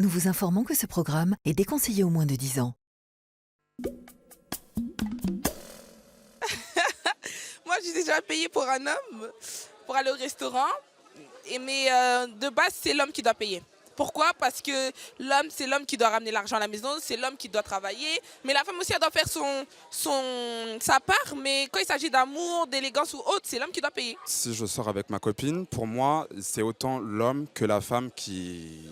nous vous informons que ce programme est déconseillé aux moins de 10 ans. Moi, j'ai déjà payé pour un homme pour aller au restaurant. Mais de base, c'est l'homme qui doit payer. Pourquoi? Parce que l'homme, c'est l'homme qui doit ramener l'argent à la maison, c'est l'homme qui doit travailler. Mais la femme aussi, elle doit faire sa part. Mais quand il s'agit d'amour, d'élégance ou autre, c'est l'homme qui doit payer. Si je sors avec ma copine, pour moi, c'est autant l'homme que la femme qui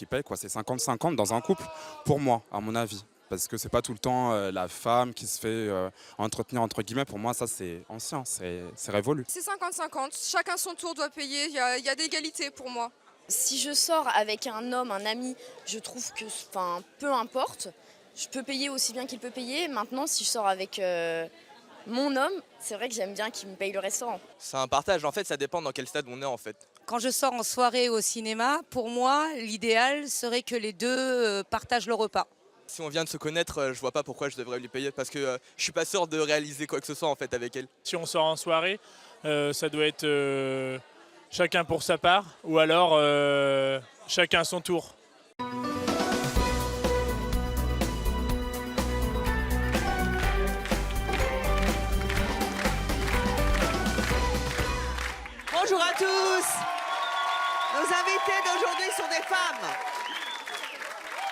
paye, quoi. C'est 50-50 dans un couple, pour moi, à mon avis. Parce que c'est pas tout le temps la femme qui se fait entretenir, entre guillemets. Pour moi, ça, c'est ancien, c'est révolu. C'est 50-50. Chacun son tour doit payer. Il y a d'égalité pour moi. Si je sors avec un homme, un ami, je trouve que, peu importe, je peux payer aussi bien qu'il peut payer. Maintenant, si je sors avec mon homme, c'est vrai que j'aime bien qu'il me paye le restaurant. C'est un partage, en fait, ça dépend dans quel stade on est, en fait. Quand je sors en soirée au cinéma, pour moi, l'idéal serait que les deux partagent le repas. Si on vient de se connaître, je vois pas pourquoi je devrais lui payer, parce que je suis pas sûr de réaliser quoi que ce soit, en fait, avec elle. Si on sort en soirée, ça doit être chacun pour sa part, ou alors chacun son tour. Bonjour à tous. Nos invités d'aujourd'hui sont des femmes.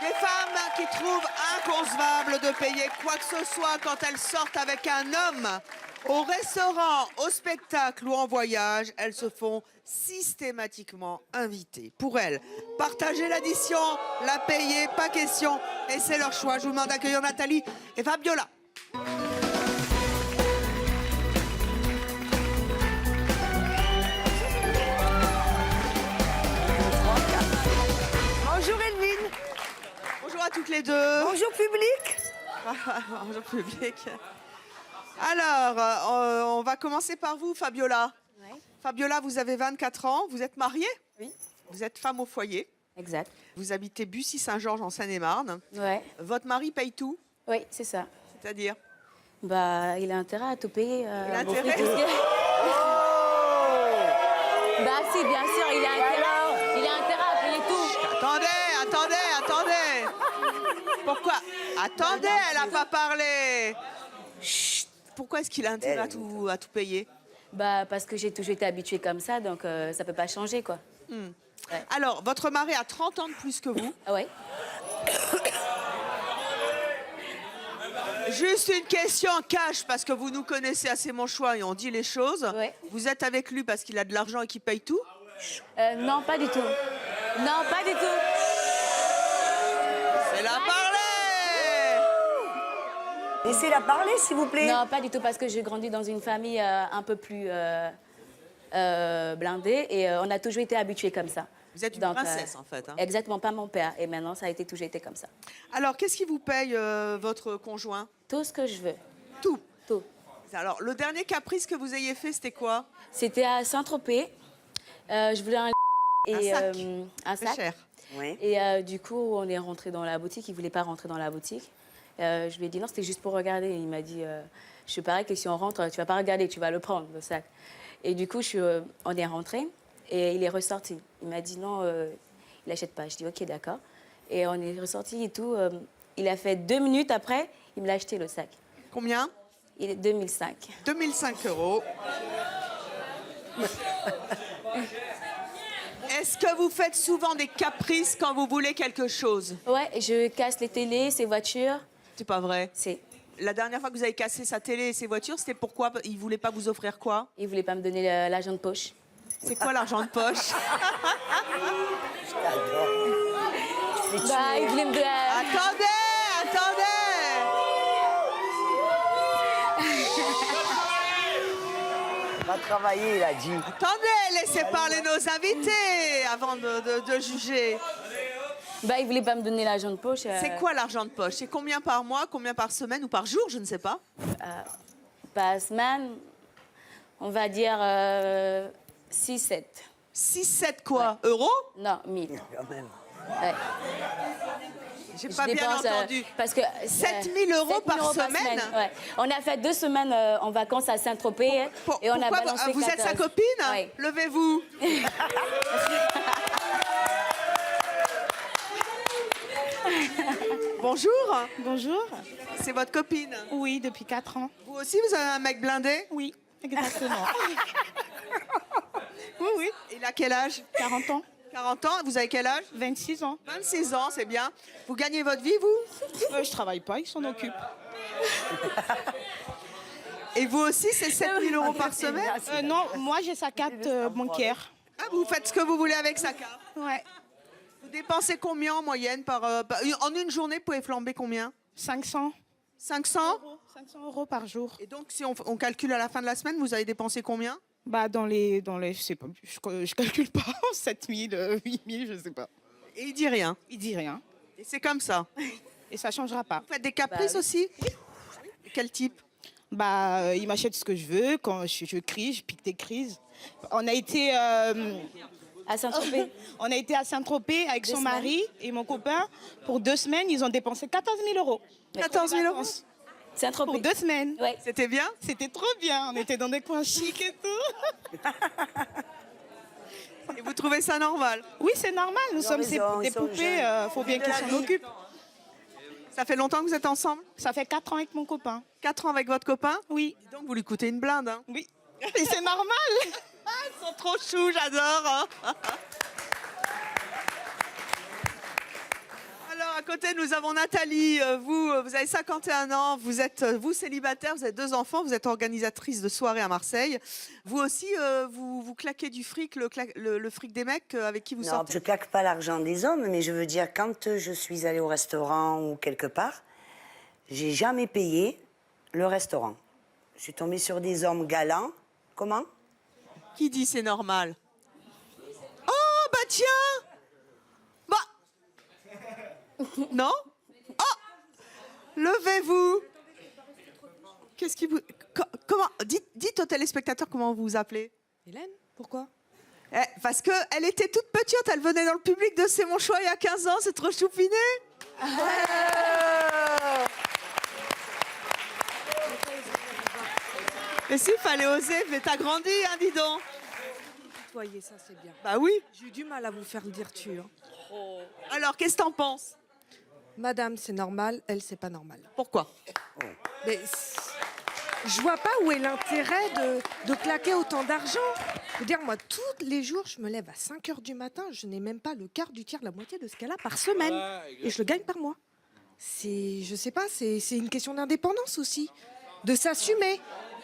Des femmes qui trouvent inconcevable de payer quoi que ce soit quand elles sortent avec un homme. Au restaurant, au spectacle ou en voyage, elles se font systématiquement inviter. Pour elles, partager l'addition, la payer, pas question. Et c'est leur choix. Je vous demande d'accueillir Nathalie et Fabiola. Bonjour Elvine. Bonjour à toutes les deux. Bonjour public. Bonjour public. Alors, on va commencer par vous, Fabiola. Ouais. Fabiola, vous avez 24 ans, vous êtes mariée? Oui. Vous êtes femme au foyer. Exact. Vous habitez Bussy-Saint-Georges en Seine-et-Marne. Ouais. Votre mari paye tout? Oui, c'est ça. C'est-à-dire? Bah, il a intérêt à tout payer. Il a intérêt? Bah si, bien sûr, il a intérêt à payer tout. Attendez. Pourquoi? Attendez, elle n'a pas parlé. Chut. Pourquoi est-ce qu'il a intérêt à tout payer? Bah parce que j'ai toujours été habituée comme ça, donc ça peut pas changer, quoi. Ouais. Alors, votre mari a 30 ans de plus que vous. Ah ouais. Juste une question cash, parce que vous nous connaissez assez mon choix et on dit les choses. Ouais. Vous êtes avec lui parce qu'il a de l'argent et qu'il paye tout? Non, pas du tout. Non, pas du tout. C'est la parler. Laissez-la parler, s'il vous plaît. Non, pas du tout, parce que j'ai grandi dans une famille un peu plus blindée et on a toujours été habitués comme ça. Vous êtes une princesse, en fait. Hein. Exactement, pas mon père. Et maintenant, ça a toujours été comme ça. Alors, qu'est-ce qui vous paye votre conjoint? Tout ce que je veux. Tout? Tout. Alors, le dernier caprice que vous ayez fait, c'était quoi? C'était à Saint-Tropez. Je voulais un sac. Un sac. Cher. Ouais. Et du coup, on est rentré dans la boutique. Il ne voulait pas rentrer dans la boutique. Je lui ai dit non, c'était juste pour regarder. Il m'a dit, je parie que si on rentre, tu ne vas pas regarder, tu vas le prendre, le sac. Et du coup, on est rentré et il est ressorti. Il m'a dit non, il n'achète pas. Je dis ok, d'accord. Et on est ressorti et tout. Il a fait 2 minutes après, il me l'a acheté le sac. Combien? Il est 2005. 2005 €. Est-ce que vous faites souvent des caprices quand vous voulez quelque chose? Ouais, je casse les télés, ses voitures. C'est pas vrai. C'est. La dernière fois que vous avez cassé sa télé et ses voitures, c'était pourquoi? Il ne voulait pas vous offrir quoi? Il ne voulait pas me donner l'argent de poche. C'est quoi l'argent de poche? Bah, il voulait me donner... Attendez. Va travailler, il a dit. Attendez, laissez parler nos invités avant de juger. Bah, il voulait pas me donner l'argent de poche. C'est quoi l'argent de poche? C'est combien par mois, combien par semaine ou par jour? Je ne sais pas. Par semaine, on va dire 6-7. 6-7 quoi? Ouais. Euros? Non, 1000. Quand même. Ouais. J'ai pas bien entendu. Parce que 7 000 € par semaine? Ouais. On a fait 2 semaines en vacances à Saint-Tropez et on a balancé vous 14. êtes sa copine? Oui. Levez-vous. Bonjour. Bonjour. C'est votre copine? Oui, depuis 4 ans. Vous aussi, vous avez un mec blindé? Oui, exactement. Oui, oui. Il a quel âge? 40 ans. 40 ans. Vous avez quel âge? 26 ans. 26 ans, c'est bien. Vous gagnez votre vie, vous? Je travaille pas, il s'en occupe. Et vous aussi, c'est 7 000 € par semaine? Non, moi j'ai sa carte bancaire. Ah, vous faites ce que vous voulez avec sa carte? Ouais. Vous dépensez combien en moyenne en une journée, vous pouvez flamber combien? 500. 500? 500 € par jour. Et donc, si on calcule à la fin de la semaine, vous avez dépensé combien? Bah dans les je sais pas, je calcule pas, 7 000, 8 000, je sais pas. Et il dit rien? Il dit rien. Et c'est comme ça? Et ça changera pas. Vous faites des caprices aussi? Quel type? Bah il m'achète ce que je veux, quand je crie, je pique des crises. On a été à Saint-Tropez. On a été à Saint-Tropez avec son mari et mon copain. Pour 2 semaines, ils ont dépensé 14 000 €. 14 000 €? Saint-Tropez. Pour 2 semaines. Ouais. C'était bien? C'était trop bien. On était dans des coins chics et tout. Et vous trouvez ça normal? Oui, c'est normal. Nous sommes des poupées. Faut bien qu'ils s'en occupent. Ça fait longtemps que vous êtes ensemble? Ça fait 4 ans avec mon copain. 4 ans avec votre copain? Oui. Et donc, vous lui coûtez une blinde, hein? Oui. Et c'est normal. Ils sont trop choux, j'adore. Hein. Alors, à côté, nous avons Nathalie. Vous avez 51 ans, vous êtes célibataire, vous avez 2 enfants, vous êtes organisatrice de soirées à Marseille. Vous aussi, vous claquez du fric, le fric des mecs avec qui vous Non, sortez? je claque pas l'argent des hommes, mais je veux dire, quand je suis allée au restaurant ou quelque part, j'ai jamais payé le restaurant. Je suis tombée sur des hommes galants. Comment? Qui dit c'est normal? Oh, bah tiens! Bah! Non? Oh! Levez-vous! Qu'est-ce qui vous... Comment... Dites aux téléspectateurs comment vous vous appelez. Hélène, pourquoi? Parce qu'elle était toute petite, elle venait dans le public de C'est mon choix il y a 15 ans, c'est trop choupiné. Mais si, fallait oser, mais t'as grandi, hein, dis donc. Tutoyer, ça c'est bien. Bah oui. J'ai eu du mal à vous faire dire tu. Hein. Alors, qu'est-ce que t'en penses? Madame, c'est normal, elle, c'est pas normal. Pourquoi? Mais je vois pas où est l'intérêt de claquer autant d'argent. Je veux dire, moi, tous les jours, je me lève à 5 h du matin, je n'ai même pas le quart du tiers, la moitié de ce qu'elle a par semaine. Et je le gagne par mois. Je sais pas, c'est une question d'indépendance aussi. De s'assumer.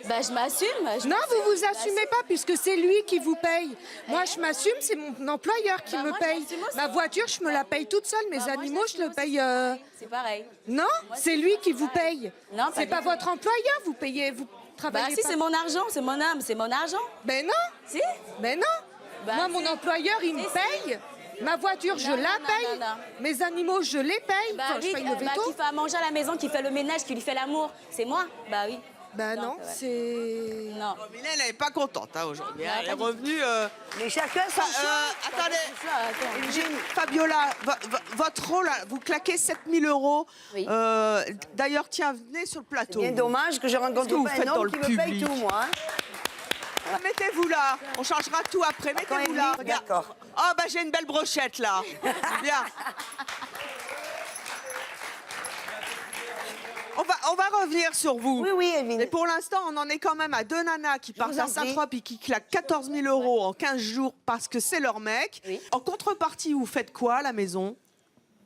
Bah, je m'assume. Non, vous vous assumez pas puisque c'est lui qui vous paye. Moi, je m'assume, c'est mon employeur qui me paye. Ma voiture, je me la paye toute seule. Mes animaux, je le paye. C'est pareil. Non, c'est lui qui vous paye. Non, c'est pas votre employeur. Vous payez, vous travaillez. Bah, si, pas. c'est mon argent, c'est mon âme, c'est mon argent. Ben non. Si. Ben non. Bah, moi, mon si. employeur, il me paye. Ma voiture, je la paye. non. Mes animaux, je les paye. Bah, Enfin, je paye le veto. qui fait à manger à la maison, qui fait le ménage, qui lui fait l'amour, c'est moi. Bah oui. Bah non, c'est... Non. Mylène, elle n'est pas contente hein, aujourd'hui. Non, Elle est pas du revenue... Mais chacun son choix. Attendez, Fabiola, votre rôle, vous claquez 7 000 €. Oui. D'ailleurs, tiens, venez sur le plateau. C'est bien dommage que je rencontre Qu'est-ce que vous pas faites un dans homme le qui me paye public tout, moi. Hein. Mettez-vous là, on changera tout après. Mettez-vous là. Regarde. D'accord. Oh, bah j'ai une belle brochette là. Bien. On va revenir sur vous. Oui, oui, Evelyne. Mais pour l'instant, on en est quand même à 2 nanas qui partent vous en à Saint-Tropez et qui claquent 14 000 € en 15 jours parce que c'est leur mec. Oui. En contrepartie, vous faites quoi à la maison?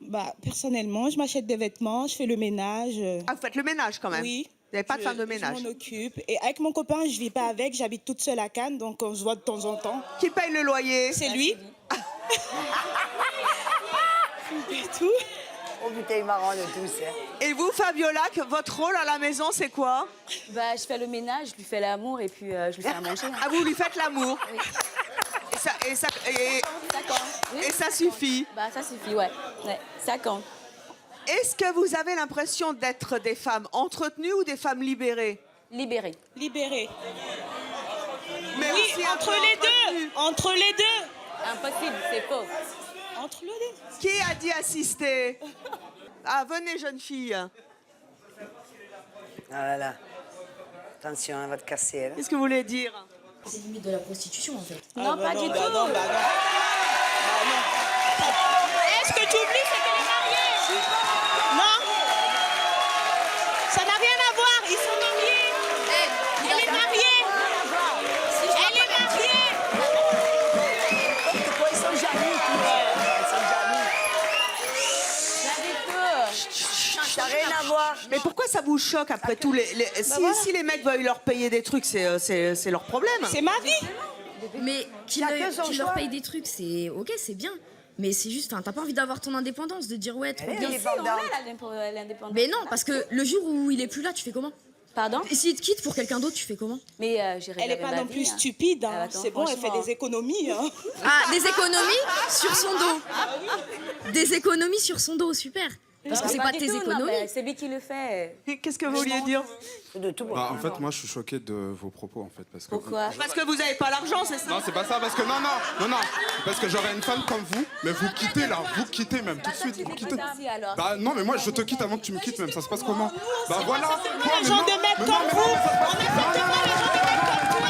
Bah, personnellement, je m'achète des vêtements, je fais le ménage. Ah, vous faites le ménage quand même? Oui. Vous n'avez pas de femme de ménage? Je m'en occupe. Et avec mon copain, je vis pas avec, j'habite toute seule à Cannes, donc on se voit de temps en temps. Qui paye le loyer? C'est lui. Et tout. Oh putain, ils marronnent tous. Hein. Et vous, Fabiola, votre rôle à la maison, c'est quoi? Bah, je fais le ménage, je lui fais l'amour et puis je lui fais à manger. Ah, vous lui faites l'amour? Oui. Et compte. Oui. Et ça suffit? Bah, ça suffit, ouais. Ça compte. Est-ce que vous avez l'impression d'être des femmes entretenues ou des femmes libérées? Libérée. Libéré. Mais Oui, aussi un entre peu les entretenues. deux. Entre les deux. Impossible, c'est faux. Entre les deux. Qui a dit assister? Ah, venez, jeune fille. Ah là là. Attention, elle va te casser, elle. Qu'est-ce que vous voulez dire? C'est limite de la prostitution en fait. Non, pas du tout. Est-ce que tu oublies, c'est qu'elle est mariée? Non. toi. Mais pourquoi ça vous choque après tout si les mecs veulent leur payer des trucs, c'est leur problème. C'est ma vie. Mais qu'il Chacun son leur choix. paye des trucs, c'est ok, c'est bien. Mais c'est juste, t'as pas envie d'avoir ton indépendance, de dire ouais, trop bien. L'indépendance. Mais non, parce que le jour où il est plus là, tu fais comment? Pardon? Et s'il te quitte pour quelqu'un d'autre, tu fais comment? Mais Elle est pas non plus stupide. Hein. Attends, C'est bon, elle fait franchement. des économies. Hein. Ah, des économies sur son dos. Des économies sur son dos, super. Parce que c'est pas tes économies. C'est lui qui le fait. Qu'est-ce que vous vouliez dire? De tout. Bah, en fait, moi, je suis choqué de vos propos, en fait. Parce que Pourquoi? Parce que vous n'avez pas l'argent, c'est ça? Non, c'est pas ça, parce que non, parce que j'aurais une femme comme vous, mais vous quittez là, vous quittez même tout de suite, vous quittez. Bah non, mais moi je te quitte avant que tu me quittes même, ça se passe comment? Bah voilà. Quoi, Les gens de mecs comme vous, on n'accepte pas les gens de mecs comme toi.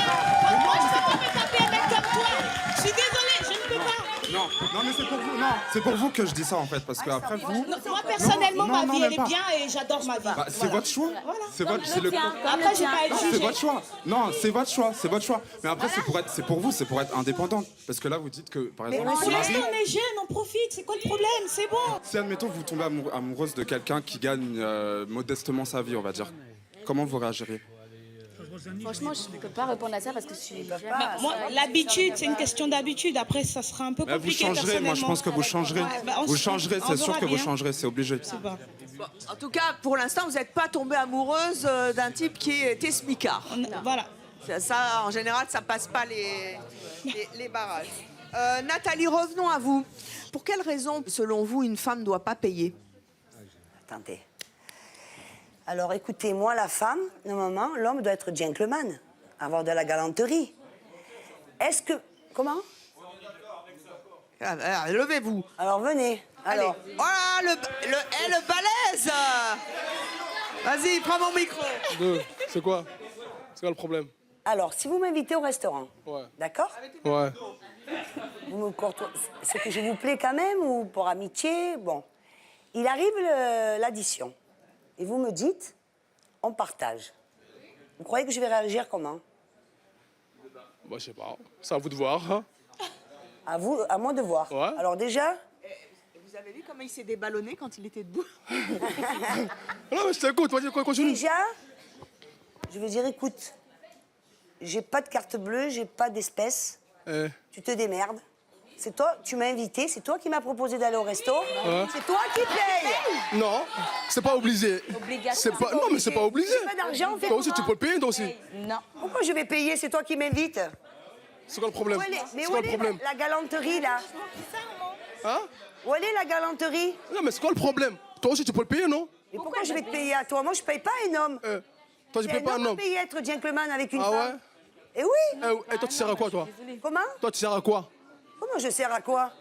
Moi, je peux pas me taper un mec comme toi. Je suis désolée, je ne peux pas. Non, mais c'est pour vous, non, c'est pour vous que je dis ça en fait, parce que après vous. Moi, personnellement, Non, ma vie, même elle pas. est bien et j'adore ma vie. Bah, c'est votre choix. C'est votre, c'est le. Après, j'ai pas à être C'est jugée. votre choix. Non, c'est votre choix, c'est votre choix. Mais après, c'est pour vous, c'est pour être indépendante. Parce que là, vous dites que, par exemple, Pour si l'instant, on est jeunes, on profite. C'est quoi le problème? C'est bon. si admettons vous tombez amoureuse de quelqu'un qui gagne modestement sa vie, on va dire, comment vous réagiriez? Franchement, je ne peux pas répondre à ça parce que je suis. Moi, l'habitude, c'est une question d'habitude. Après, ça sera un peu Mais vous compliqué. changerez, moi je pense que vous changerez. Vous changerez, c'est sûr verra que vous bien. changerez, c'est obligé. Bon, en tout cas, pour l'instant, vous n'êtes pas tombée amoureuse d'un type qui était smicard. Voilà. Ça, en général, ça passe pas les barrages. Nathalie, revenons à vous. Pour quelle raison, selon vous, une femme ne doit pas payer? Attendez. Alors écoutez, moi, la femme, normalement, l'homme doit être gentleman, avoir de la galanterie. Est-ce que... Comment? Levez-vous. Alors venez. Alors. Allez. Voilà, le balèze. Vas-y, prends mon micro. C'est quoi? C'est quoi le problème? Alors, si vous m'invitez au restaurant, Ouais. d'accord? Ouais. Vous me courtoisez. C'est que je vous plais quand même ou pour amitié? Bon. Il arrive l'addition. Et vous me dites, on partage. Vous croyez que je vais réagir comment? Bah, je sais pas. C'est à vous de voir. Hein? À moi de voir. Ouais. Alors déjà... Vous avez vu comment il s'est déballonné quand il était debout? Non, mais je t'écoute, vas-y, continue. Déjà, je veux dire, écoute, j'ai pas de carte bleue, j'ai pas d'espèce. Tu te démerdes. C'est toi, tu m'as invité, c'est toi qui m'as proposé d'aller au resto. Ouais. C'est toi qui paye. Non, c'est pas obligé. C'est pas... Non, mais c'est pas obligé. J'ai pas d'argent, on fait Toi aussi, tu comment? peux le payer, toi aussi. Non. Pourquoi je vais payer? C'est toi qui m'invites. C'est quoi le problème? Mais C'est où quoi elle le est problème? la galanterie, là? Hein? Où elle est la galanterie? Non, mais c'est quoi le problème? Toi aussi, tu peux le payer, non? Mais pourquoi je vais te payer à toi? Moi, je paye pas un homme. Toi, tu payes pas un homme. payer être gentleman avec une Ah femme. ouais? Et oui. Et toi, tu sers à quoi, toi? Comment? Toi, tu sers à quoi? Comment je sers à quoi?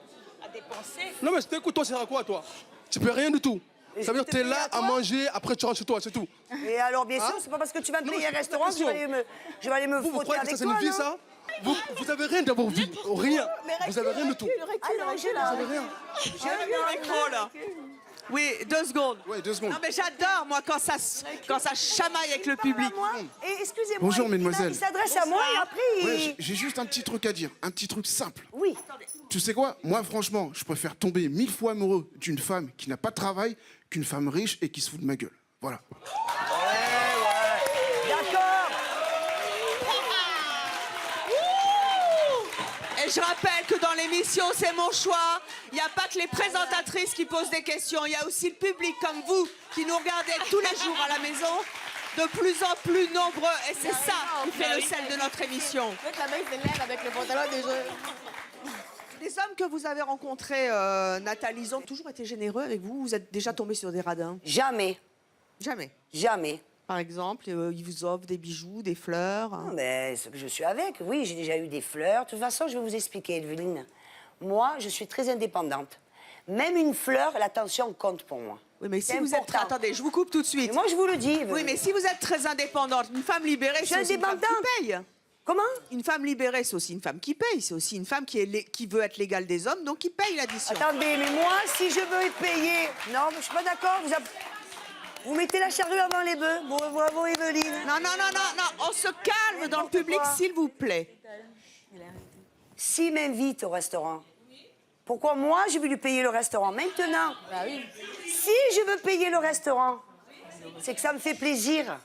Non, mais écoute, toi, tu sers à quoi, toi? Tu peux rien du tout. Et Ça veut je dire que vais t'es te là payer à à toi manger, après tu rentres chez toi, c'est tout. Et alors, bien Hein? sûr, c'est pas parce que tu vas me Non, payer mais un c'est restaurant que je vais aller me Vous frotter croyez que avec ça, c'est toi, une vie, non? ça? Vous avez rien dans vos vies. Rien. Vous avez rien du tout. Alors, je Vous avez rien. J'ai le micro, là. Oui, 2 secondes. Ouais, 2 secondes. Non, mais j'adore, moi, quand ça chamaille avec le public. Et excusez-moi. Bonjour, il- mesdemoiselles. Il s'adresse à moi et après, Ouais, il... j'ai juste un petit truc à dire, un petit truc simple. Oui. Tu sais quoi? Moi, franchement, je préfère tomber 1000 fois amoureux d'une femme qui n'a pas de travail qu'une femme riche et qui se fout de ma gueule. Voilà. D'accord. Et je rappelle que dans l'émission C'est mon choix, il n'y a pas que les présentatrices qui posent des questions, il y a aussi le public comme vous qui nous regardez tous les jours à la maison, de plus en plus nombreux. Et c'est ça qui fait le sel de notre émission. avec le pantalon des jeux. Les hommes que vous avez rencontrés, Nathalie, ils ont toujours été généreux avec vous? Vous êtes déjà tombé sur des radins? Jamais. Jamais. Jamais. Par exemple, ils vous offrent des bijoux, des fleurs. Non, mais ce que je suis avec, oui, j'ai déjà eu des fleurs. De toute façon, je vais vous expliquer, Evelyne. Moi, je suis très indépendante. Même une fleur, l'attention compte pour moi. Oui, mais si C'est vous êtes... important. Attendez, je vous coupe tout de suite. Mais moi, je vous le dis, Evelyne. Oui, mais si vous êtes très indépendante, une femme libérée, Je suis c'est aussi une femme indépendante. qui paye. Comment? Une femme libérée, c'est aussi une femme qui paye. C'est aussi une femme qui veut être l'égale des hommes, donc qui paye l'addition. Attendez, mais moi, si je veux payer... Non, je suis pas d'accord. Vous mettez la charrue avant les bœufs. Bravo, Evelyne. Non, non, non, non, non. On se calme dans le public, s'il vous plaît. S'il m'invite au restaurant, pourquoi moi, je vais lui payer le restaurant? Maintenant, si je veux payer le restaurant, C'est que ça me fait plaisir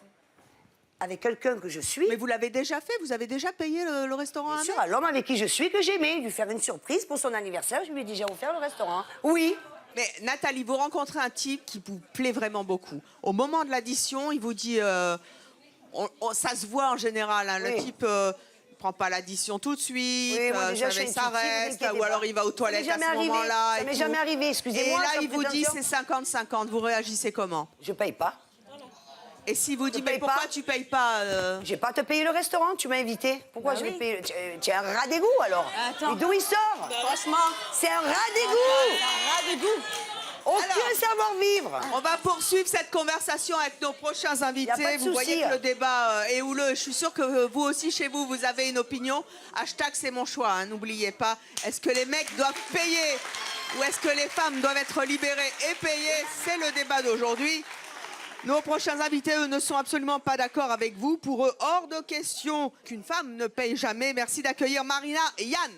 avec quelqu'un que je suis. Mais vous l'avez déjà fait? Vous avez déjà payé le restaurant à un Bien sûr, mec? à l'homme avec qui je suis, que j'aimais, lui faire une surprise pour son anniversaire. Je lui ai déjà offert le restaurant. Oui. Mais Nathalie, vous rencontrez un type qui vous plaît vraiment beaucoup. Au moment de l'addition, il vous dit... ça se voit en général, hein, le type... prend pas l'addition tout de suite, Oui, moi, déjà, je suis ça une petite fille, reste, vous inquiétez ou alors pas. il va aux toilettes Ça à m'est ce jamais moment-là. arrivé, ça et m'est tout. jamais arrivé, excusez-moi, Et là, ça il vous dit prétention. c'est 50-50, vous réagissez comment? Je paye pas. Et s'il vous dit, Je mais paye pourquoi pas. tu payes pas J'ai pas à te payer le restaurant, tu m'as invité. Pourquoi Bah je vais oui. payer tu es un rat d'égout alors. Attends. Et d'où il sort? Franchement. C'est un rat d'égout. Un rat de goût. Aucun savoir-vivre. On va poursuivre cette conversation avec nos prochains invités. Y a pas de Vous voyez souci. que le débat est houleux. Je suis sûre que vous aussi, chez vous, vous avez une opinion. Hashtag c'est mon choix, hein, n'oubliez pas. Est-ce que les mecs doivent payer ou est-ce que les femmes doivent être libérées et payées? C'est le débat d'aujourd'hui. Nos prochains invités, eux, ne sont absolument pas d'accord avec vous. Pour eux, hors de question qu'une femme ne paye jamais. Merci d'accueillir Marina et Yann.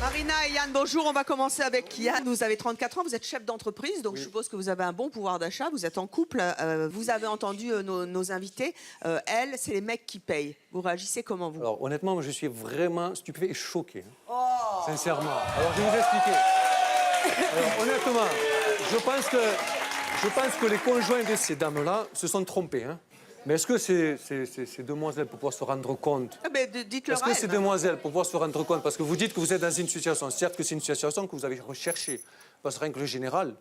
Marina et Yann, bonjour. On va commencer avec Yann. Vous avez 34 ans, vous êtes chef d'entreprise, donc je suppose que vous avez un bon pouvoir d'achat. Vous êtes en couple. Vous avez entendu nos invités. Elles, c'est les mecs qui payent. Vous réagissez comment, vous? Alors honnêtement, moi, je suis vraiment stupéfait et choqué. Sincèrement. Alors je vais vous expliquer. Alors, honnêtement, je pense que les conjoints de ces dames-là se sont trompés. Hein. Mais est-ce que ces demoiselles, pour pouvoir se rendre compte... Dites-leur Est-ce que ces demoiselles, pour pouvoir se rendre compte, parce que vous dites que vous êtes dans une situation, certes que c'est une situation que vous avez recherchée, parce que règle générale,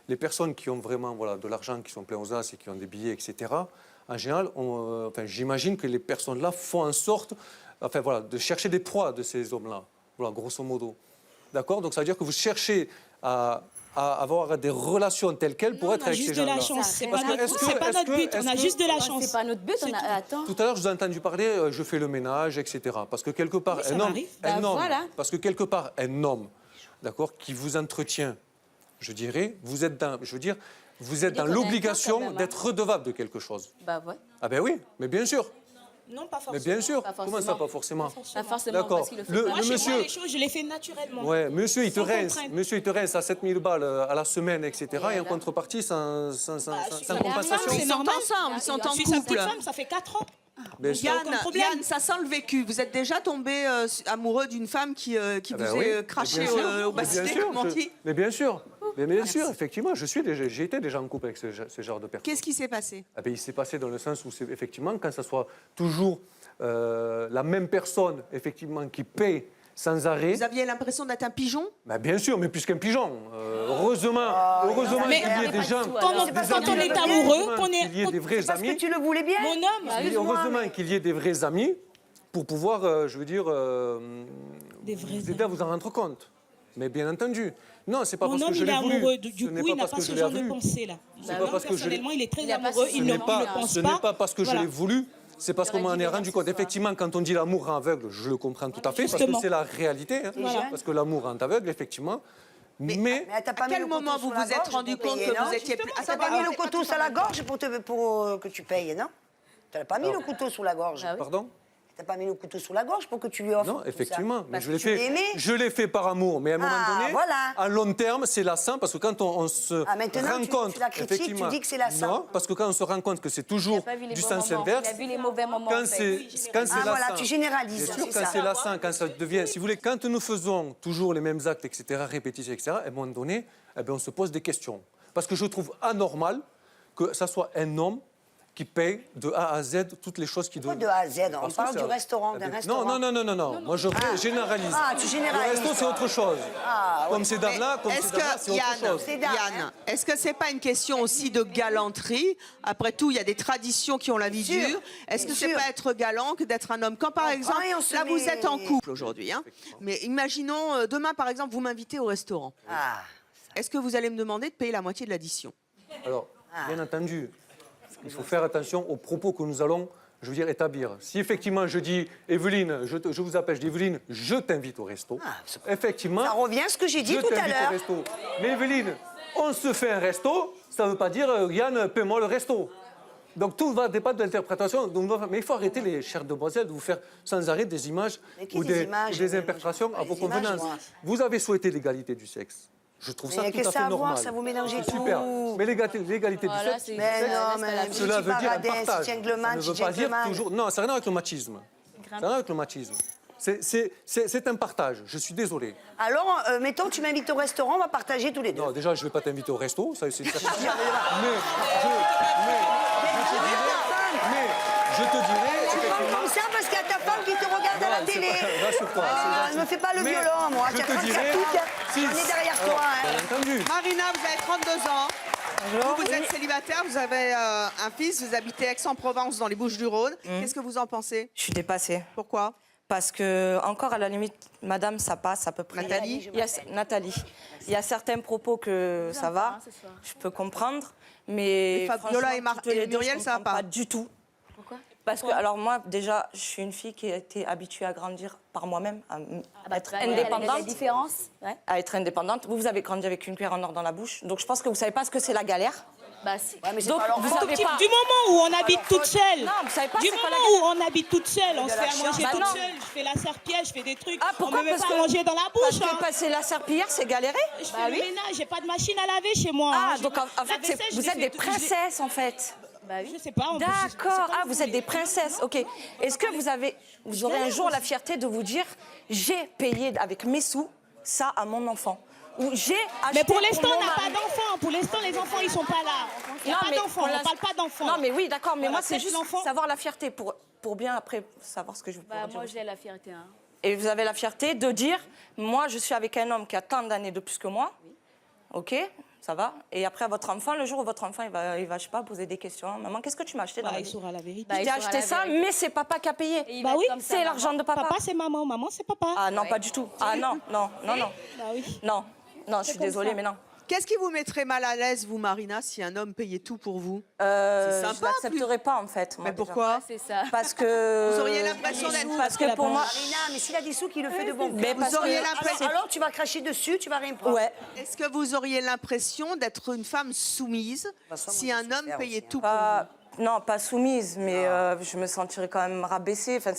les personnes qui ont vraiment de l'argent, qui sont pleins aux as et qui ont des billets, etc., en général, j'imagine que les personnes-là font en sorte de chercher des proies de ces hommes-là, grosso modo. D'accord? Donc ça veut dire que vous cherchez à avoir des relations telles quelles pour être avec ces gens-là. On a juste de la chance, c'est pas notre but, on a juste de la chance. C'est pas notre but, attends. Tout à l'heure, je vous ai entendu parler, je fais le ménage, etc. Parce que quelque part, ça m'arrive. parce que quelque part, un homme, d'accord, qui vous entretient, je dirais, vous êtes dans l'obligation d'être redevable de quelque chose. Bah ouais. Ah ben oui, mais bien sûr. Non, pas forcément. Mais bien sûr. Pas Comment ça, pas forcément? Pas forcément, D'accord. parce qu'il le fait Le pas. Moi, chez monsieur... moi, les choses, je les fais naturellement. Ouais, monsieur, il te Sans rince. contrainte. Monsieur, il te rince à 7000 balles à la semaine, etc. Et en contrepartie, sans compensation. C'est normal. Ensemble, ils sont en Je suis sa couple. petite femme, ça fait 4 ans. Bien sûr. aucun problème. Yann, ça sent le vécu. Vous êtes déjà tombé amoureux d'une femme qui Ah vous ben a oui, craché mais bien sûr, au mais bien bassinet, sûr, comme on dit? Mais bien sûr. Mais bien sûr, effectivement, j'ai été déjà en couple avec ce genre de personnes. Qu'est-ce qui s'est passé? Ah ben, il s'est passé dans le sens où, effectivement, quand ça soit toujours la même personne, effectivement, qui paie sans arrêt. Vous aviez l'impression d'être un pigeon? Ben, bien sûr, mais plus qu'un pigeon. Heureusement qu'il y ait des gens... Quand on est amoureux, qu'on est... Qu'il y ait des vrais Parce amis. que tu le voulais bien. Mon homme, Heureusement qu'il y ait des vrais amis pour pouvoir, Des vrais vous aider à vous en rendre compte. Mais bien entendu. Non, c'est pas mon parce que homme, je il est l'ai voulu. amoureux. Du Ce n'est coup, il n'a parce pas que ce je l'ai genre de voulu. pensée-là. C'est pas parce que je l'ai... Personnellement, il est très Il a pas amoureux, ce- il ne le pense Ce n'est pas parce que je l'ai voulu, c'est parce qu'on m'en est rendu compte. ce soir. Effectivement, quand on dit l'amour rend aveugle, je le comprends tout à fait, parce que Justement. c'est la réalité. Hein. Voilà. Parce que l'amour rend aveugle, effectivement. Mais t'as pas À mis quel le couteau moment sous vous la vous êtes gorge rendu pour compte payer, que non vous étiez... T'as pas mis le couteau sur la gorge pour que tu payes, non? T'as pas mis le couteau sous la gorge. Pardon? T'as pas mis le couteau sous la gorge pour que tu lui offres. Non, tout effectivement. ça. Mais Parce je que l'ai tu l'aimais. je l'ai fait par amour. Mais à un moment donné, voilà. à long terme, c'est lassant parce que quand on se maintenant, rend tu compte, la critiques, effectivement, tu dis que c'est lassant. non, parce que quand on se rend compte que c'est toujours Il a pas vu les du bons sens moments. inverse, Il a vu les mauvais moments. quand en c'est fait. lassant. voilà, tu généralises, Bien sûr, c'est quand ça. c'est lassant, quand ça devient, si vous voulez, quand nous faisons toujours les mêmes actes, etc., répétitifs, etc., à un moment donné, on se pose des questions. Parce que je trouve anormal que ça soit un homme qui paye de A à Z toutes les choses qui doivent... De A à Z, on Parce que parle ça- du restaurant, d'un restaurant. Non. Moi, je généralise. Ah, tu généralises, Le resto, c'est toi. autre chose. Ah, Comme ces dames-là, Est-ce c'est autre chose. C'est dingue, Yann, hein. est-ce que c'est pas une question aussi de galanterie? Après tout, il y a des traditions qui ont la vie Bien sûr, dure. Est-ce que bien c'est sûr. pas être galant que d'être un homme? Quand par On exemple, prend et on se là vous met- êtes en couple aujourd'hui, hein, mais imaginons demain par exemple vous m'invitez au restaurant. Ah. Est-ce que vous allez me demander de payer la moitié de l'addition? Alors, bien entendu, il faut faire attention aux propos que nous allons, je veux dire, établir. Si effectivement je dis, Evelyne, je vous appelle, je dis, Evelyne, je t'invite au resto. Effectivement. Ça revient à ce que j'ai dit je tout à t'invite au l'heure. resto. Mais Evelyne, on se fait un resto, ça ne veut pas dire, Yann, paie-moi le resto. Donc tout va dépendre de l'interprétation. Mais il faut arrêter, les chères demoiselles, de vous faire sans arrêt des images ou des interprétations à vos convenances. Vous avez souhaité l'égalité du sexe. Je trouve ça tout à fait normal. Ça vous mélangez tout. Super. Mais l'égalité du sexe, cela veut dire un partage. Ça ne veut pas dire toujours... Non, ça n'a rien avec le machisme. Ça n'a rien avec le machisme. C'est un partage, je suis désolé. Alors, mettons, tu m'invites au restaurant, on va partager tous les deux. Non, déjà, je ne vais pas t'inviter au resto, ça c'est une certitude. Mais je te dirais... Tu parles comme ça parce qu'il y a ta femme qui te regarde à la télé. Rassure-toi. Ne me fais pas le violon, moi. Je te dirais... On est derrière toi. Bien entendu. Marina, vous avez 32 ans. Vous êtes célibataire, vous avez un fils, vous habitez Aix-en-Provence dans les Bouches-du-Rhône. Qu'est-ce que vous en pensez? Je suis dépassée. Pourquoi? Parce que, encore à la limite, madame, ça passe à peu près. Nathalie? Nathalie. Il y a certains propos que ça va, je peux comprendre, mais Fabiola et Muriel, ça va pas du tout. Pourquoi? Parce que, alors moi, déjà, je suis une fille qui a été habituée à grandir par moi-même, à être Il y a la indépendante. différence. Ouais. À être indépendante. Vous avez grandi avec une cuillère en or dans la bouche, donc je pense que vous savez pas ce que c'est la galère. Bah si. Donc, vous avez pas... Du moment où on habite toute seule. Non, vous savez pas Du c'est quoi la moment galère. où on habite toute seule, on se fait à manger Bah toute non. seule. Je fais la serpillière, je fais des trucs. Ah, on pourquoi? me met Parce pas que à manger dans la bouche. Parce que passer la serpillière, c'est galérer. Je fais le ménage, j'ai pas de machine à laver chez moi. Ah, J'ai donc pas- en la fait, vaisselle, je vous l'ai êtes fait des tout- je l'ai- princesses, en fait. Bah oui. Je sais pas. D'accord. Ah, vous êtes des princesses. Ok. Est-ce que vous aurez un jour la fierté de vous dire, j'ai payé avec mes sous ça à mon enfant, ou j'ai acheté Mais pour l'instant, mon on n'a pas mari. d'enfants. Pour l'instant, les enfants, ils sont pas là. Il n'y a Non, pas mais d'enfants. pour On l'instant- parle pas d'enfants. Non, mais oui, d'accord. Mais Voilà, moi, c'est peut-être juste l'enfant. savoir la fierté pour bien après savoir ce que je veux Bah, dire. moi, j'ai la fierté. Hein. Et vous avez la fierté de dire, moi, je suis avec un homme qui a tant d'années de plus que moi. Ok, ça va. Et après, votre enfant, le jour où votre enfant, il va je sais pas, poser des questions. Maman, qu'est-ce que tu m'as acheté dans Bah, la il vie? saura la vérité. Bah, Je il t'ai saura acheté la ça, vérité. mais c'est papa qui a payé. Et il Bah va oui, être comme ça, c'est maman. l'argent de papa. Papa, c'est maman. Maman, c'est papa. Ah non, pas du tout. Ah non, non, non, non. Bah oui. Non, non, je suis comme désolée, ça. mais non. Qu'est-ce qui vous mettrait mal à l'aise, vous, Marina, si un homme payait tout pour vous? C'est Je sympa, l'accepterai pas, en fait. moi, Mais déjà. pourquoi? C'est ça. Parce que... Vous auriez l'impression d'être- Parce que pour moi... Marina, mais s'il a des sous, qu'il le fait de bon Mais cœur. parce Vous auriez que- l'impression... Alors, tu vas cracher dessus, tu vas rien prendre. Ouais. Est-ce que vous auriez l'impression d'être une femme soumise façon, si moi, un je sais homme faire payait aussi, hein. tout pour Pas- non, pas soumise, mais je me sentirais quand même rabaissée. Enfin,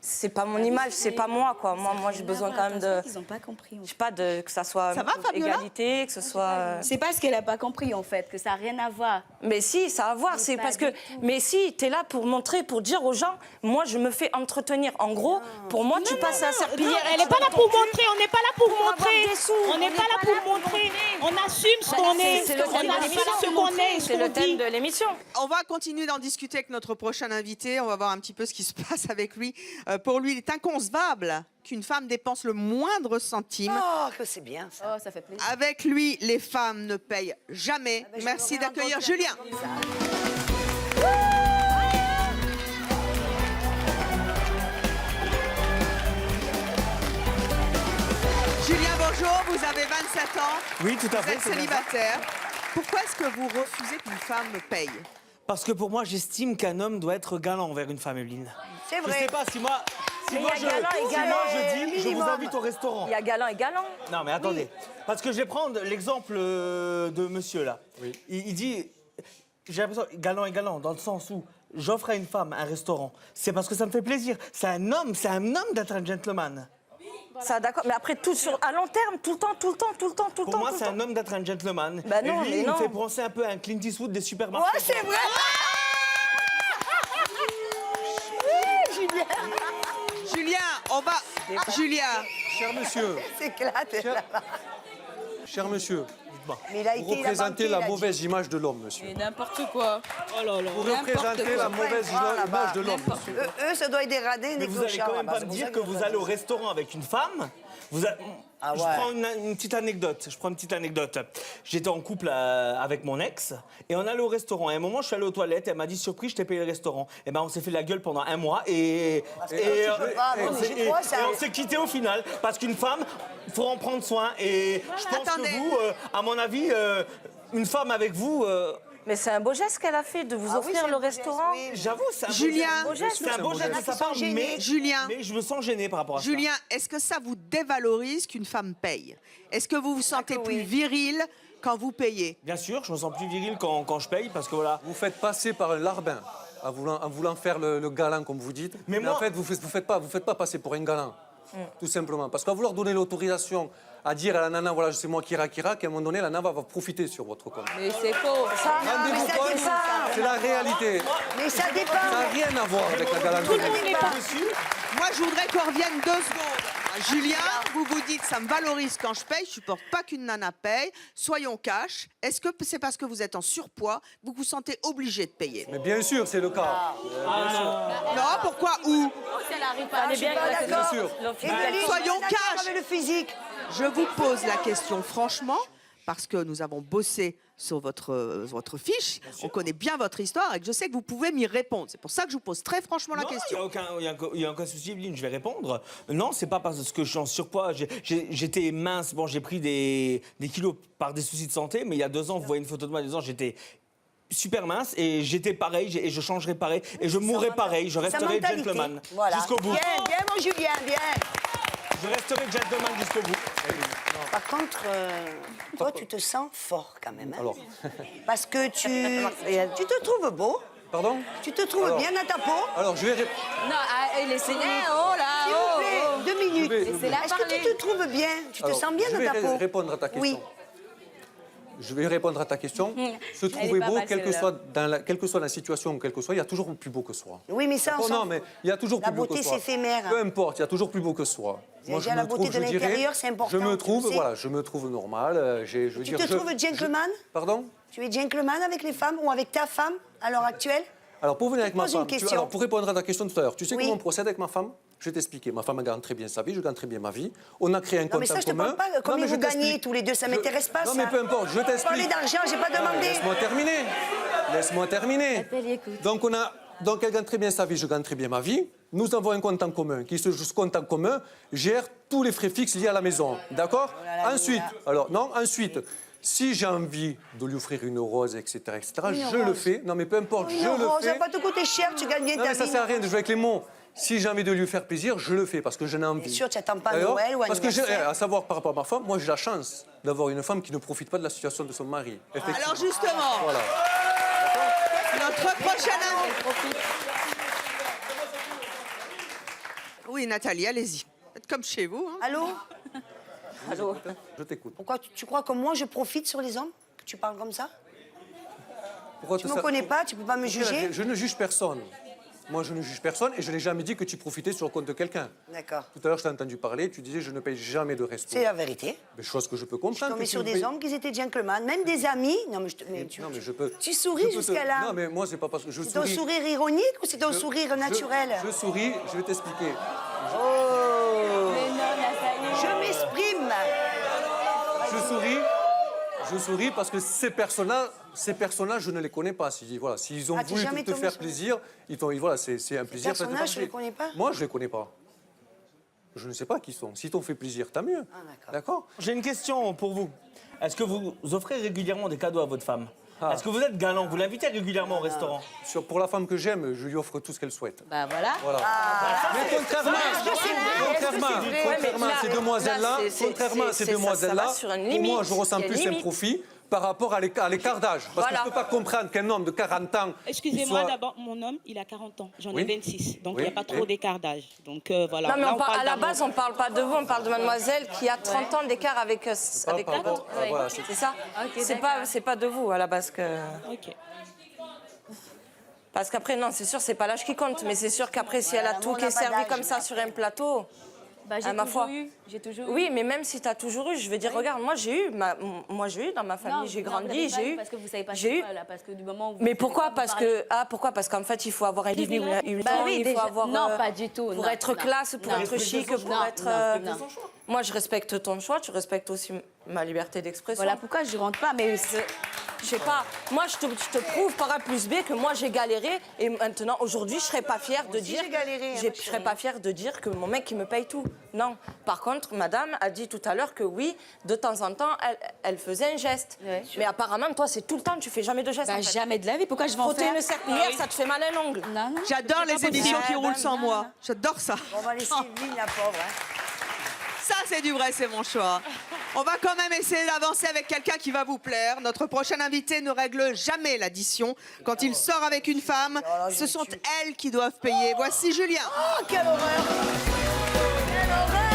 c'est pas mon image, c'est pas moi, quoi. Moi, j'ai besoin quand même de... Ils n'ont pas compris. Je sais pas, que ça soit Ça va, Fabiola égalité, que ce soit... C'est pas ce qu'elle a pas compris en fait, que ça n'a rien à voir. Mais si, ça a à voir, c'est pas parce que... du tout. Mais si, t'es là pour montrer, pour dire aux gens, moi, je me fais entretenir. En gros, pour moi, tu passes à la serpillière. Elle n'est pas là pour montrer, on n'est pas là pour avoir montrer. des sous, On n'est pas là pour montrer. On assume ce qu'on est. C'est le On thème de assume l'émission. ce qu'on est, ce C'est qu'on le thème dit. de l'émission. On va continuer d'en discuter avec notre prochain invité. On va voir un petit peu ce qui se passe avec lui. Pour lui, il est inconcevable qu'une femme dépense le moindre centime. Oh, que c'est bien ça. Oh, ça fait plaisir. Avec lui, les femmes ne payent jamais. ben, je Merci me rends d'accueillir compte Julien. comme ça. Julien, bonjour. Vous avez 27 ans. Oui, tout à Vous fait. êtes c'est bien ça. célibataire. Pourquoi est-ce que vous refusez qu'une femme paye? Parce que pour moi, j'estime qu'un homme doit être galant envers une femme, Evelyne. C'est Je vrai. sais pas si moi, Mais il y a galant et si galant, moi je dis, je vous minimum. invite au restaurant. Il y a galant et galant. Non, mais attendez. Parce que je vais prendre l'exemple de monsieur là. Il dit, j'ai l'impression, galant et galant, dans le sens où j'offre à une femme un restaurant. C'est parce que ça me fait plaisir. C'est un homme d'être un gentleman. Ça, d'accord. Mais après, à long terme, tout le temps. Pour moi, c'est un homme d'être un gentleman. Bah non, et lui, mais il non. me fait penser un peu à un Clint Eastwood des supermarchés. Ouais, c'est vrai. Julien, on va... Julien, Cher monsieur, C'est éclaté. cher monsieur, dites-moi, Mais il a vous été représentez banquier, la il a dit. mauvaise image de l'homme, monsieur. N'importe quoi. Oh là là. Vous représentez la mauvaise image de l'homme, monsieur. Eux, ça doit être des radins, Mais des vous allez clochards. quand même là-bas, pas c'est me pour dire ça que vous allez au restaurant avec une femme. Ah Je ouais. prends une petite anecdote. J'étais en couple avec mon ex et on allait au restaurant. Et à un moment, je suis allé aux toilettes. Elle m'a dit surprise, je t'ai payé le restaurant. Et ben, on s'est fait la gueule pendant un mois et on s'est quitté au final parce qu'une femme, faut en prendre soin. Et je pense Attendez. que vous, à mon avis, une femme avec vous. Mais c'est un beau geste qu'elle a fait de vous offrir le restaurant. J'avoue, c'est un Julien, beau geste. C'est un beau geste de sa part, mais je me sens gêné par rapport à ça. Julien, est-ce que ça vous dévalorise qu'une femme paye? Est-ce que vous vous sentez plus viril quand vous payez? Bien sûr, je me sens plus viril quand je paye parce que voilà. Vous faites passer par un larbin en voulant faire le galant, comme vous dites. Mais moi- en fait, vous faites pas passer pour un galant. Tout simplement. Parce qu'à vouloir donner l'autorisation à dire à la nana, voilà, c'est moi qui raque, qu'à un moment donné, la nana va pouvoir profiter sur votre compte. Mais c'est faux. Rendez-vous compte, c'est la réalité. Mais ça dépend. Ça n'a rien à voir avec la galanterie. Moi, je voudrais qu'on revienne 2 secondes. Julien, vous vous dites, ça me valorise quand je paye, je supporte pas qu'une nana paye. Soyons cash. Est-ce que c'est parce que vous êtes en surpoids, vous vous sentez obligé de payer? Mais bien sûr, c'est le cas. Bien sûr. Non, pourquoi où? On est bien d'accord. sûr. Soyons cash. Avec le physique. Je vous pose la question franchement, parce que nous avons bossé sur votre fiche, on connaît bien votre histoire et que je sais que vous pouvez m'y répondre. C'est pour ça que je vous pose très franchement la question. Il n'y a aucun souci, Evelyne, je vais répondre. Non, c'est pas parce que je suis en surpoids. J'étais mince, bon, j'ai pris des kilos par des soucis de santé, mais il y a 2 ans, vous voyez une photo de moi, il y a 2 ans, j'étais super mince et j'étais pareil et je changerai pareil et je mourrai pareil, je resterai gentleman jusqu'au bout. Bien, mon Julien, bien. Je resterai gentleman jusqu'au bout. Par contre, toi, tu te sens fort quand même. Hein. Alors. Parce que tu te trouves beau. Pardon? Tu te trouves bien dans ta peau. Alors, je vais Non, laissez-les. Oh là, S'il vous plaît, 2 minutes. Laissez-la Est-ce que parler. tu te trouves bien? Tu te sens bien dans ta peau? Je vais répondre à ta question. Oui. Je vais répondre à ta question. Se trouver beau, quelle que soit la situation, quelle que soit, il y a toujours plus beau que soi. Oui, mais ça, on Non, mais il y a toujours la plus beau que beauté, soi. c'est éphémère. Peu importe, il y a toujours plus beau que soi. Déjà, la beauté de l'intérieur, c'est important. Je me tu trouve, le sais. voilà, je me trouve normal. Tu te trouves gentleman? Pardon? Tu es gentleman avec les femmes ou avec ta femme à l'heure actuelle? Alors, pour venir avec ma pose une femme, question. alors, pour répondre à ta question tout à l'heure, tu sais Oui. comment on procède avec ma femme? Je vais t'expliquer. Ma femme gagne très bien sa vie, je gagne très bien ma vie. On a créé un Non, compte mais ça, en je te commun. parle pas. Combien vous gagnez tous les deux? Ça m'intéresse pas, ça. Non, mais peu importe, je t'explique. Parler d'argent, j'ai pas demandé. Laisse-moi terminer. Laisse-moi terminer. Donc, elle gagne très bien sa vie, je gagne très bien ma vie. Nous avons un compte en commun qui, ce compte en commun, gère tous les frais fixes liés à la maison. D'accord? Ensuite, si j'ai envie de lui offrir une rose, etc., je le fais. Non, mais peu importe, je le Ça fais. va pas te coûter cher, tu gagnes bien Non, ta mais ça vie. sert à rien de jouer avec les mots. Si j'ai envie de lui faire plaisir, je le fais parce que j'en ai envie. Bien sûr, tu n'attends pas D'accord? Noël ou Parce que anniversaire. à savoir par rapport à ma femme, moi j'ai la chance d'avoir une femme qui ne profite pas de la situation de son mari. Effectivement. Alors justement, Voilà. notre prochaine invitée. Oui, Nathalie, allez-y. Faites comme chez vous. Hein. Allô? Allô? Je t'écoute. Pourquoi tu crois que moi, je profite sur les hommes? Que tu parles comme ça? Pourquoi Tu te me connais pas, tu peux pas me juger? Je ne juge personne. Moi, je ne juge personne et je n'ai jamais dit que tu profitais sur le compte de quelqu'un. D'accord. Tout à l'heure, je t'ai entendu parler, tu disais je ne paye jamais de resto. C'est la vérité. Mais chose que je peux Je comprendre. tombais que sur tu des payes- hommes qui étaient gentlemen, même des amis. Non, mais, Non, mais je peux. tu souris je peux jusqu'à là. Non, mais moi, c'est pas parce que je C'est un souris. sourire ironique ou c'est un Je- sourire naturel? Je souris, je vais t'expliquer. Oh! Mais non, Nathalie. Je m'exprime. Je souris parce que ces personnes-là, je ne les connais pas. Voilà, s'ils ont Ah, t'es voulu jamais te tombé faire sur- plaisir, voilà, c'est un plaisir. faites personnages, tu partie. les connais pas? Moi, je les connais pas. Je ne sais pas qui sont. Si t'ont fait plaisir, tant mieux. D'accord. J'ai une question pour vous. Est-ce que vous offrez régulièrement des cadeaux à votre femme? Est-ce que vous êtes galant? Vous l'invitez régulièrement au restaurant? Pour la femme que j'aime, je lui offre tout ce qu'elle souhaite. Bah voilà. Voilà. Mais contrairement à ces demoiselles-là, pour moi, je ressens plus un profit par rapport à l'écart d'âge. Parce que je ne peux pas comprendre qu'un homme de 40 ans... Excusez-moi, soit- d'abord, mon homme, il a 40 ans. J'en Oui. ai 26. Donc, Oui. il n'y a pas trop Oui. d'écart d'âge. Donc, voilà. Non, mais Là, à la d'amour. base, on parle pas de vous, on parle de mademoiselle qui a 30 ans d'écart avec par rapport- l'autre. ah, voilà, C'est ça? Ok, C'est pas de vous à la base que... Ok. Parce qu'après, non, c'est sûr, c'est pas l'âge qui compte, mais c'est sûr qu'après, si elle a tout on qui n'a est pas servi d'âge. comme ça sur un plateau... Bah, j'ai à ma toujours foi. eu. J'ai toujours eu. Oui, mais même si tu as toujours eu, je veux dire, regarde, moi j'ai eu dans ma famille, j'ai grandi, j'ai eu. Parce que vous savez pas j'ai eu. quoi, là, parce que du moment où vous Mais savez pourquoi? pas vous parler- Pourquoi? Parce qu'en fait, il faut avoir un livre, Bah oui, il déjà. faut avoir. Non, pas du tout. Pour non, être non, classe, pour non. être chic, pour Non, être. non. Moi, je respecte ton choix, tu respectes aussi ma liberté d'expression. Voilà pourquoi je rentre pas, mais Je sais pas. Moi, je te prouve par A plus B que moi, j'ai galéré. Et maintenant, aujourd'hui, je serais pas fière de dire. j'ai galéré, hein, Je serais pas fière de dire que mon mec, il me paye tout. Non. Par contre, madame a dit tout à l'heure que oui, de temps en temps, elle faisait un geste. Ouais. Mais apparemment, toi, c'est tout le temps, tu fais jamais de geste. Bah, en fait. jamais de la vie. Pourquoi je vais en Frotter faire une serpillière, ça te fait mal à l'ongle. Non, non. J'adore les émissions qui roulent sans moi. J'adore ça. On va laisser Evelyne, la pauvre. Hein. Ça, c'est du vrai, c'est mon choix. On va quand même essayer d'avancer avec quelqu'un qui va vous plaire. Notre prochain invité ne règle jamais l'addition. Quand il sort avec une femme, ce sont elles qui doivent payer. Voici Julien. Oh, quelle horreur! Quelle horreur!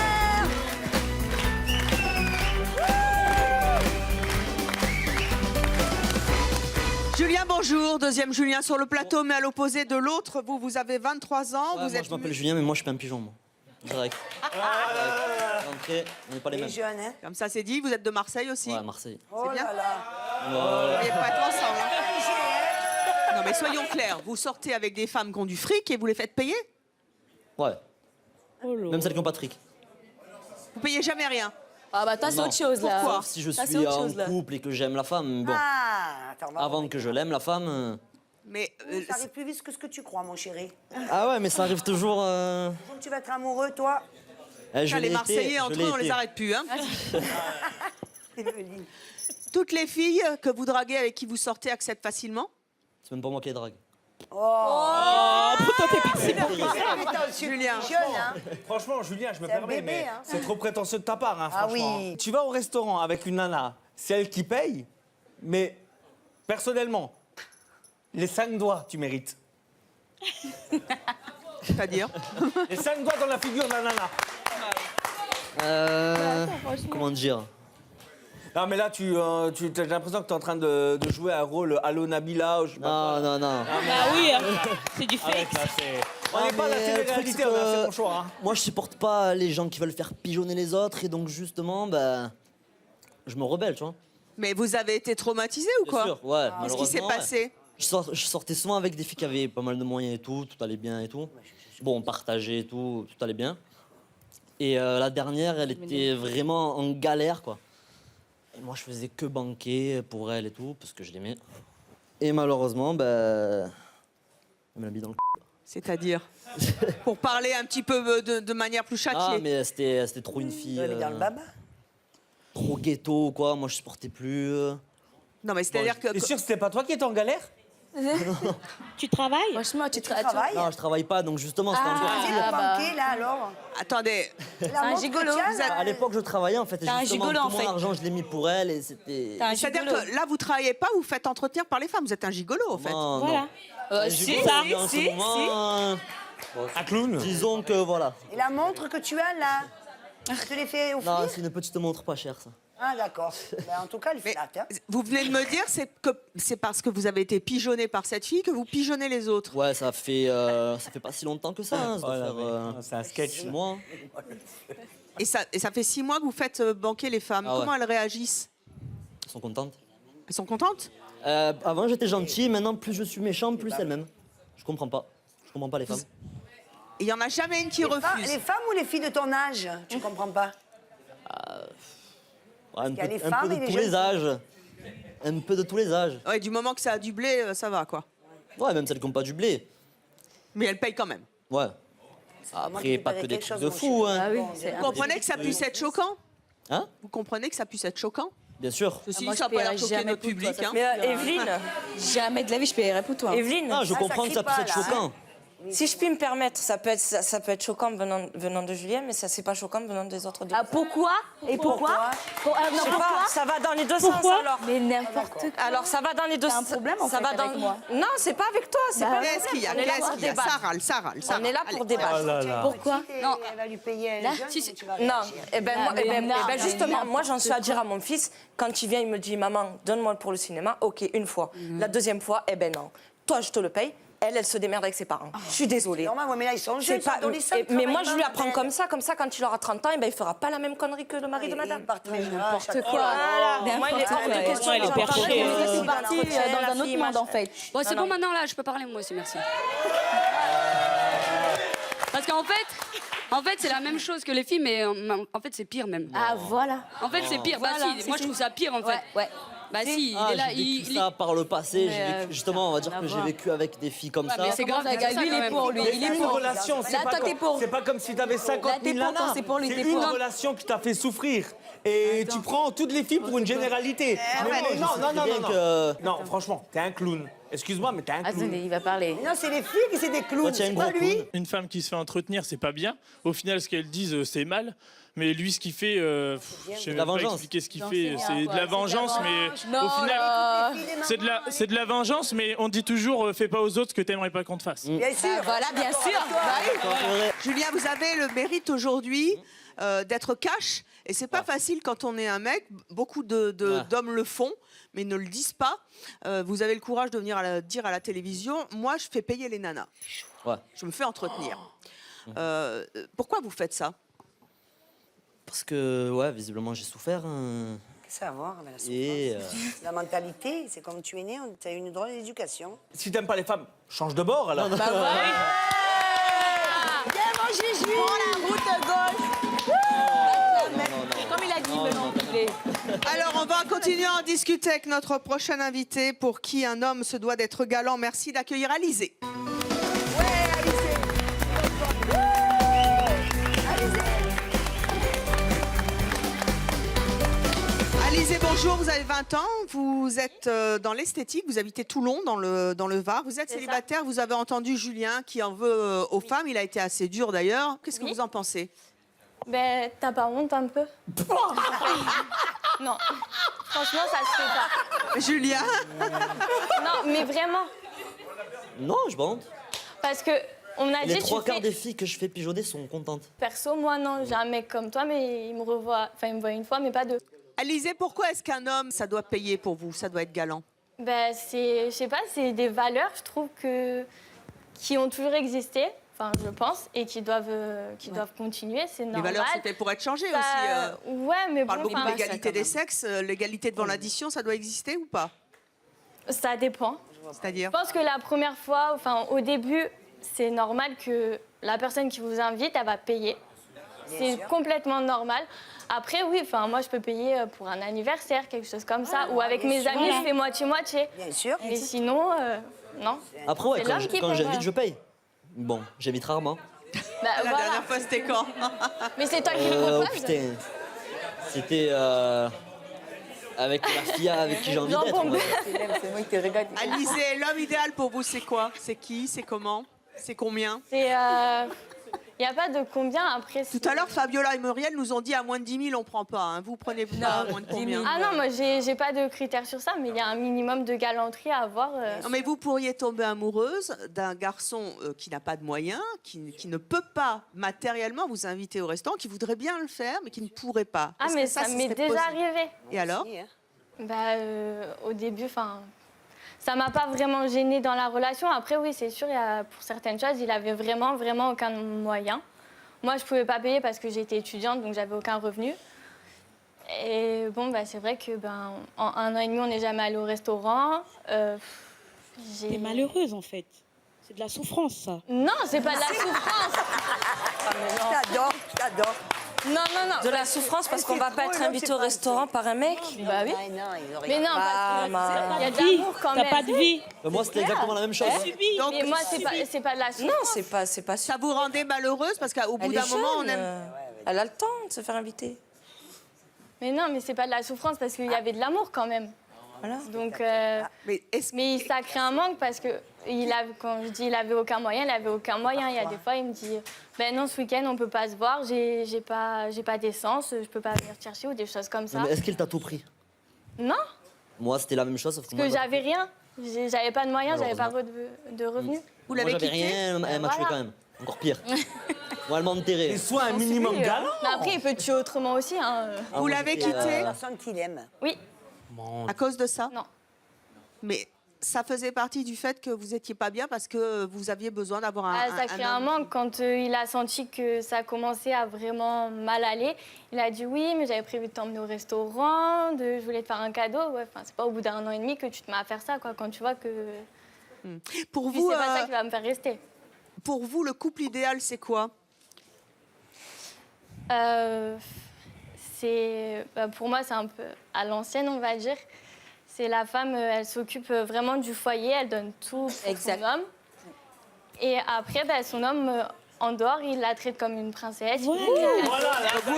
Julien, bonjour. Deuxième Julien sur le plateau, mais à l'opposé de l'autre. Vous avez 23 ans. Ouais, moi, je m'appelle Julien, mais moi, je suis pas un pigeon, moi. Direct. Rentrez, on n'est pas les mêmes. Jeune, hein? Comme ça, c'est dit. Vous êtes de Marseille aussi? Ouais, Marseille. Oh bien. là là. Vous n'allez pas être ensemble. Hein. Non, mais soyons clairs. Vous sortez avec des femmes qui ont du fric et vous les faites payer? Ouais. Même celles qui ont pas de fric. Vous payez jamais rien? Ah bah toi, c'est Non. autre chose, là. Pourquoi? Sauf si je Ça, c'est suis autre en chose, là. couple et que j'aime la femme, bon. Ah, attends, Avant que je l'aime, la femme... Mais ça arrive plus vite que ce que tu crois, mon chéri. Ah ouais, mais ça arrive toujours... Donc tu vas être amoureux, toi? Je l'ai les été, Marseillais, je entre l'ai eux, on les été. arrête plus. Hein. Toutes les filles que vous draguez, avec qui vous sortez, acceptent facilement? C'est même pas moi qui les drague. Oh, pourtant t'es pixie. Julien. Jeune, hein? Franchement, Julien, je me C'est un permets, bébé, mais hein. c'est trop prétentieux de ta part, hein, Ah franchement. oui. Tu vas au restaurant avec une nana, c'est elle qui paye, mais personnellement, les 5 doigts, tu mérites. C'est-à-dire? Les 5 doigts dans la figure de la nana. Comment dire? Non, mais là, j'ai l'impression que tu es en train de jouer un rôle Allo Nabila. Ou je sais pas Non, non, non. Bah oui, c'est du fake. Arrête, là, on n'est pas à la télé-réalité, on a fait ton choix. Hein. Moi, je supporte pas les gens qui veulent faire pigeonner les autres et donc, justement, ben... Je me rebelle, tu vois. Mais vous avez été traumatisé ou Bien quoi? sûr, ouais. Qu'est-ce qui s'est malheureusement, passé? Je sortais souvent avec des filles qui avaient pas mal de moyens et tout allait bien et tout. Bon, on partageait et tout allait bien. Et la dernière, elle était vraiment en galère, quoi. Et moi, je faisais que banquer pour elle et tout, parce que je l'aimais. Et malheureusement, ben... Elle me l'a mis dans le c***. C'est-à-dire? Pour parler un petit peu de manière plus châtiée. Ah, mais c'était trop une fille... dans le baba. trop ghetto, quoi. Moi, je supportais plus. Non, mais c'est-à-dire que... T'es sûr que c'était pas toi qui étais en galère? Tu travailles? Franchement, tu travailles? Non, je travaille pas, donc justement, c'était un peu Tu difficile. le banquet, là, alors? Attendez. un gigolo. À l'époque, je travaillais, en fait. Et T'es un justement, gigolo, tout en mon fait. argent, je l'ai mis pour elle et c'était... C'est-à-dire que là, vous travaillez pas, vous faites entretenir par les femmes. Vous êtes un gigolo, en fait. Non, Voilà. non. Si, Gigolo, ça, mais en ce si, moment, Un clown? disons que voilà. Et la montre que tu as, là? Tu te l'es fait offrir? Non, c'est une petite montre pas chère, ça. Ah, d'accord. Ben, en tout cas, elle Mais flatte, hein. vous venez de me dire que c'est parce que vous avez été pigeonné par cette fille que vous pigeonnez les autres. Ouais, ça fait pas si longtemps que ça. Hein, ça doit Voilà, faire, mais c'est un sketch. 6 mois. Et ça fait 6 mois que vous faites banquer les femmes. Ah ouais. Comment elles réagissent? Elles sont contentes. Elles sont contentes? Avant, j'étais gentil. Maintenant, plus je suis méchant, plus elles m'aiment. Je comprends pas. Je comprends pas les femmes. Il n'y en a jamais une qui refuse. Les femmes ou les filles de ton âge? Tu comprends pas? Ouais, un qu'il y a peu, les un femmes peu et de les tous jeunes les âges. Un peu de tous les âges. Ouais, du moment que ça a du blé, ça va, quoi. Ouais, même celles qui n'ont pas du blé. Mais elles payent quand même. Ouais. moi Après, qui pas paierais que des quelque trucs chose, de mon fou. chéri. Hein. Ah oui, c'est Vous comprenez que ça puisse être choquant? Hein? Vous comprenez que ça puisse être choquant? Bien sûr. Ceci Moi, dit, ça je n'a pas l'air paierai choquer jamais notre pour toi, public. ça Hein. Mais Evelyne, Jamais de la vie, je paierai pour toi. Evelyne, Ah, je comprends ça que ça crie puisse pas, être là, choquant. si je puis me permettre, ça peut être choquant venant de Julien, mais ça c'est pas choquant venant des autres deux. Ah, pourquoi? Et pourquoi? Je sais pas, ça va dans les deux sens alors. Mais n'importe quoi. Alors ça va dans les deux sens. T'as un problème, en ça fait, va dans... avec moi. Non, c'est pas avec toi, c'est Bah, pas un Qu'est-ce qu'il y a? problème. On est là Qu'est-ce pour qu'il y a? débattre. Ça râle, ça râle, ça On est là râle. pour Allez. débattre. Oh là là. Pourquoi? Non. Elle va lui payer un jeune, si, si. tu vas Non, réfléchir. eh ben, moi, mais non, mais justement, moi j'en suis à n'importe dire à mon fils, quand il vient, il me dit maman, donne-moi pour le cinéma, ok, une fois. La deuxième fois, eh ben non. Toi, je te le paye. Elle se démerde avec ses parents. Je suis désolée. Normal, ouais, mais là, ils sont C'est jeunes, ils sont pas- adolescents, ils mais moi, travaillent je lui pas, apprends mais- comme ça, quand il aura 30 ans, eh ben, il fera pas la même connerie que le mari de madame. N'importe quoi. Voilà. Moi, il est hors de question. elle est j'entends perchée. rien. Je suis partie dans un autre fille, monde, machin. en fait. Bon, c'est Non, bon non. maintenant, là, je peux parler moi aussi, merci. Parce qu'en fait, c'est la même chose que les filles, mais en fait, c'est pire même. Ah, voilà. En fait, c'est pire. Bah Voilà, si, c'est moi, je trouve ça pire, en fait. Ouais. Bah si, Ah, il est là, j'ai vécu ça par le passé. Mais, J'ai vécu, justement, on va dire que j'ai voir. vécu avec des filles comme Ouais, ça. mais c'est grave, Lui, il est pour lui. Mais Il est une pour. relation, c'est Là, pas, toi, t'es pour. c'est pas comme si t'avais 50 Là, t'es 000 pour, nanas. c'est pour lui, C'est t'es une pour. relation qui t'a fait souffrir. Et tu prends toutes les filles pour une généralité. Mais non, non, non, bien non, non. que- Non, franchement, t'es un clown. Excuse-moi, mais t'es un clown. Attendez, il va parler. Non, c'est les filles qui c'est des clowns, c'est pas lui. Une femme qui se fait entretenir, c'est pas bien. Au final, ce qu'elles disent, c'est mal. Mais lui, ce qu'il fait, je sais même pas expliquer ce qu'il fait. C'est de la vengeance, mais au final, c'est de la vengeance, mais on dit toujours, fais pas aux autres ce que t'aimerais pas qu'on te fasse. Bien sûr. Voilà, bien sûr. Julien, vous avez le mérite aujourd'hui d'être cash. Et c'est pas facile quand on est un mec. Beaucoup d'hommes le font, mais ne le disent pas. Vous avez le courage de venir dire à la télévision, moi, je fais payer les nanas. Ouais. Je me fais entretenir. Pourquoi vous faites ça? Parce que, ouais, visiblement, j'ai souffert. Qu'est-ce que ça a à voir avec la souffrance? Et, La mentalité, c'est comme tu es né, tu as une drôle d'éducation. Si t'aimes pas les femmes, change de bord alors. Bah ouais. Viens mon Gigi. Prends la route gauche. Comme il a dit, maintenant. Alors, on va continuer à en discuter avec notre prochain invité pour qui un homme se doit d'être galant. Merci d'accueillir Alizé. Alizé, bonjour, vous avez 20 ans, vous êtes dans l'esthétique, vous habitez Toulon, dans le Var. Vous êtes célibataire, vous avez entendu Julien qui en veut aux femmes, il a été assez dur d'ailleurs. Qu'est-ce que vous en pensez? Ben, t'as pas honte un peu? Non, franchement, ça se fait pas. Julien? Non, mais vraiment. Non, je bande. Parce que on a Les dit, trois tu quarts fais... des filles que je fais pigeonner sont contentes. Perso, moi, non, j'ai un mec comme toi, mais il me revoit... Enfin, il me voit une fois, mais pas deux. Alizé, pourquoi est-ce qu'un homme, ça doit payer pour vous? Ça doit être galant? Ben, c'est... Je sais pas, c'est des valeurs, je trouve, qui ont toujours existé. Enfin, je pense, et qui doivent continuer, c'est normal. Les valeurs, c'était pour être changées aussi. Ouais, mais on parle bon... beaucoup de l'égalité des sexes, l'égalité devant l'addition, ça doit exister ou pas? Ça dépend. C'est-à-dire? Je pense que la première fois, enfin, au début, c'est normal que la personne qui vous invite, elle va payer. C'est complètement normal. Après, oui, enfin, moi, je peux payer pour un anniversaire, quelque chose comme ça. Ou avec mes amis, je fais moitié-moitié. Bien sûr. Mais sinon, non. Après, ouais, C'est l'homme qui quand paye, j'invite, ouais. je paye. Bon, j'invite rarement. Bah, La dernière fois, c'était quand? Mais c'est toi qui le Oh proposes. putain. C'était avec la fille avec qui j'ai envie d'être. on va dire. C'est moi qui te regarde. Alizé, l'homme idéal pour vous, c'est quoi? C'est qui? C'est comment? C'est combien? C'est... Il n'y a pas de combien après. Tout à l'heure, Fabiola et Muriel nous ont dit à moins de 10 000, on prend pas. Hein. Vous prenez pas à moins de combien? Ah non, moi, j'ai pas de critères sur ça, mais il y a un minimum de galanterie à avoir. Non, mais vous pourriez tomber amoureuse d'un garçon qui n'a pas de moyens, qui ne peut pas matériellement vous inviter au restaurant, qui voudrait bien le faire, mais qui ne pourrait pas. Ah, Est-ce mais que ça ce m'est serait déjà possible? arrivé. Et alors? Bah, au début, enfin, ça m'a pas vraiment gênée dans la relation. Après, oui, c'est sûr, pour certaines choses, il avait vraiment aucun moyen. Moi, je pouvais pas payer parce que j'étais étudiante, donc j'avais aucun revenu. Et bon, bah, c'est vrai que en 1 an et demi, on n'est jamais allé au restaurant. T'es malheureuse en fait. C'est de la souffrance ça. Non, c'est pas de la souffrance. Je t'adore. Non. De la souffrance parce qu'on va pas être invité au restaurant par un mec? Bah oui. Mais non, parce qu'il y a de l'amour quand même. T'as pas de vie. Moi, c'était exactement la même chose. Donc, mais moi, c'est pas de la souffrance. Non, c'est pas Ça vous rendait malheureuse parce qu'au bout Elle d'un est moment, on jeune, aime. Elle a le temps de se faire inviter. Mais non, mais c'est pas de la souffrance parce qu'il y avait de l'amour quand même. Voilà. Donc, mais ça crée un manque parce que quand je dis il avait aucun moyen, il avait aucun moyen. Il y a des fois, il me dit ben non, ce week-end on peut pas se voir, j'ai pas d'essence, je peux pas venir te chercher ou des choses comme ça. Non, mais est-ce qu'il t'a tout pris? Non, Moi, c'était la même chose. Sauf que parce que moi, j'avais rien. J'avais pas de moyens, j'avais pas de revenus. Vous moi, l'avez j'avais quitté? rien, elle m'a tué Voilà. quand même. Encore pire. Moi, elle m'a enterré. Et soit un minimum Oui, galant. Mais après, il peut te tuer autrement aussi. Hein. Vous l'avez quitté? Personne qui l'aime. Oui. À cause de ça? Non. Mais ça faisait partie du fait que vous étiez pas bien parce que vous aviez besoin d'avoir un. Ça crée un manque. Quand il a senti que ça commençait à vraiment mal aller, il a dit oui, mais j'avais prévu de t'emmener au restaurant, je voulais te faire un cadeau. Ouais, c'est pas au bout d'1 an et demi que tu te mets à faire ça, quoi. Quand tu vois que. Pour Puis vous, c'est pas ça qui va me faire rester. pour vous, le couple idéal, c'est quoi? Pour moi, c'est un peu à l'ancienne, on va dire. C'est la femme, elle s'occupe vraiment du foyer, elle donne tout pour son homme. Et après, son homme, en dehors, il la traite comme une princesse. Donc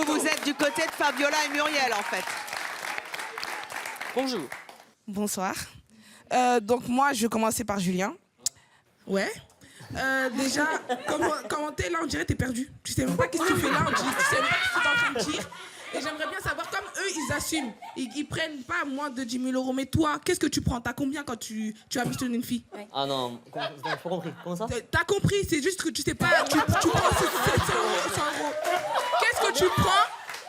vous êtes du côté de Fabiola et Muriel, en fait. Bonjour. Bonsoir. Donc moi, je vais commencer par Julien. Ouais. Déjà, comment t'es là, on dirait que t'es perdu. Tu sais même pas qu'est-ce que tu fais là, tu sais même pas ce que tu es en train de dire. Et j'aimerais bien savoir, comme eux, ils assument. Ils prennent pas moins de 10 000 €. Mais toi, qu'est-ce que tu prends? T'as combien quand tu as missionné une fille? Ah non, j'ai pas compris. Comment ça? T'as compris, c'est juste que tu sais pas. Tu prends 100 €. Qu'est-ce que tu prends?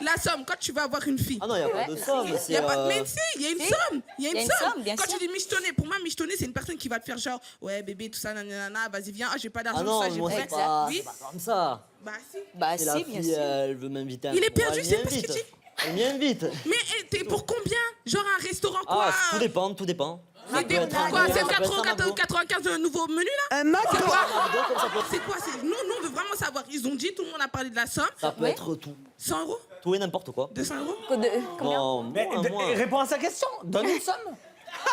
La somme, quand tu vas avoir une fille. Ah non, il n'y a pas de somme. Mais si, il y a une somme. Il y a une somme. bien Quand sûr. tu dis michetonner, pour moi, michetonner, c'est une personne qui va te faire genre, ouais, bébé, tout ça, nanana, vas-y, viens, j'ai pas d'argent, Ah non, tout ça, j'ai moi pas. c'est pas, Oui. c'est pas comme ça. Bah si. Bah Si la si, bien fille, sûr. elle veut m'inviter. Il est perdu, elle c'est pas ce m'invite. qu'il dit. Elle m'invite. Mais t'es pour combien? Genre un restaurant quoi? Ah, tout dépend, tout dépend. Mais Ça peut être un quoi? McDo, C'est ça peut être un McDo. 95 de nouveaux menus là? Un McDo. C'est quoi? comme ça peut être- C'est quoi? Nous, on veut vraiment savoir. Ils ont dit, tout le monde a parlé de la somme. Ça peut être tout. 100 €? Tout et n'importe quoi. 200 €? Non, Mais moins. réponds à sa question. Donne une somme.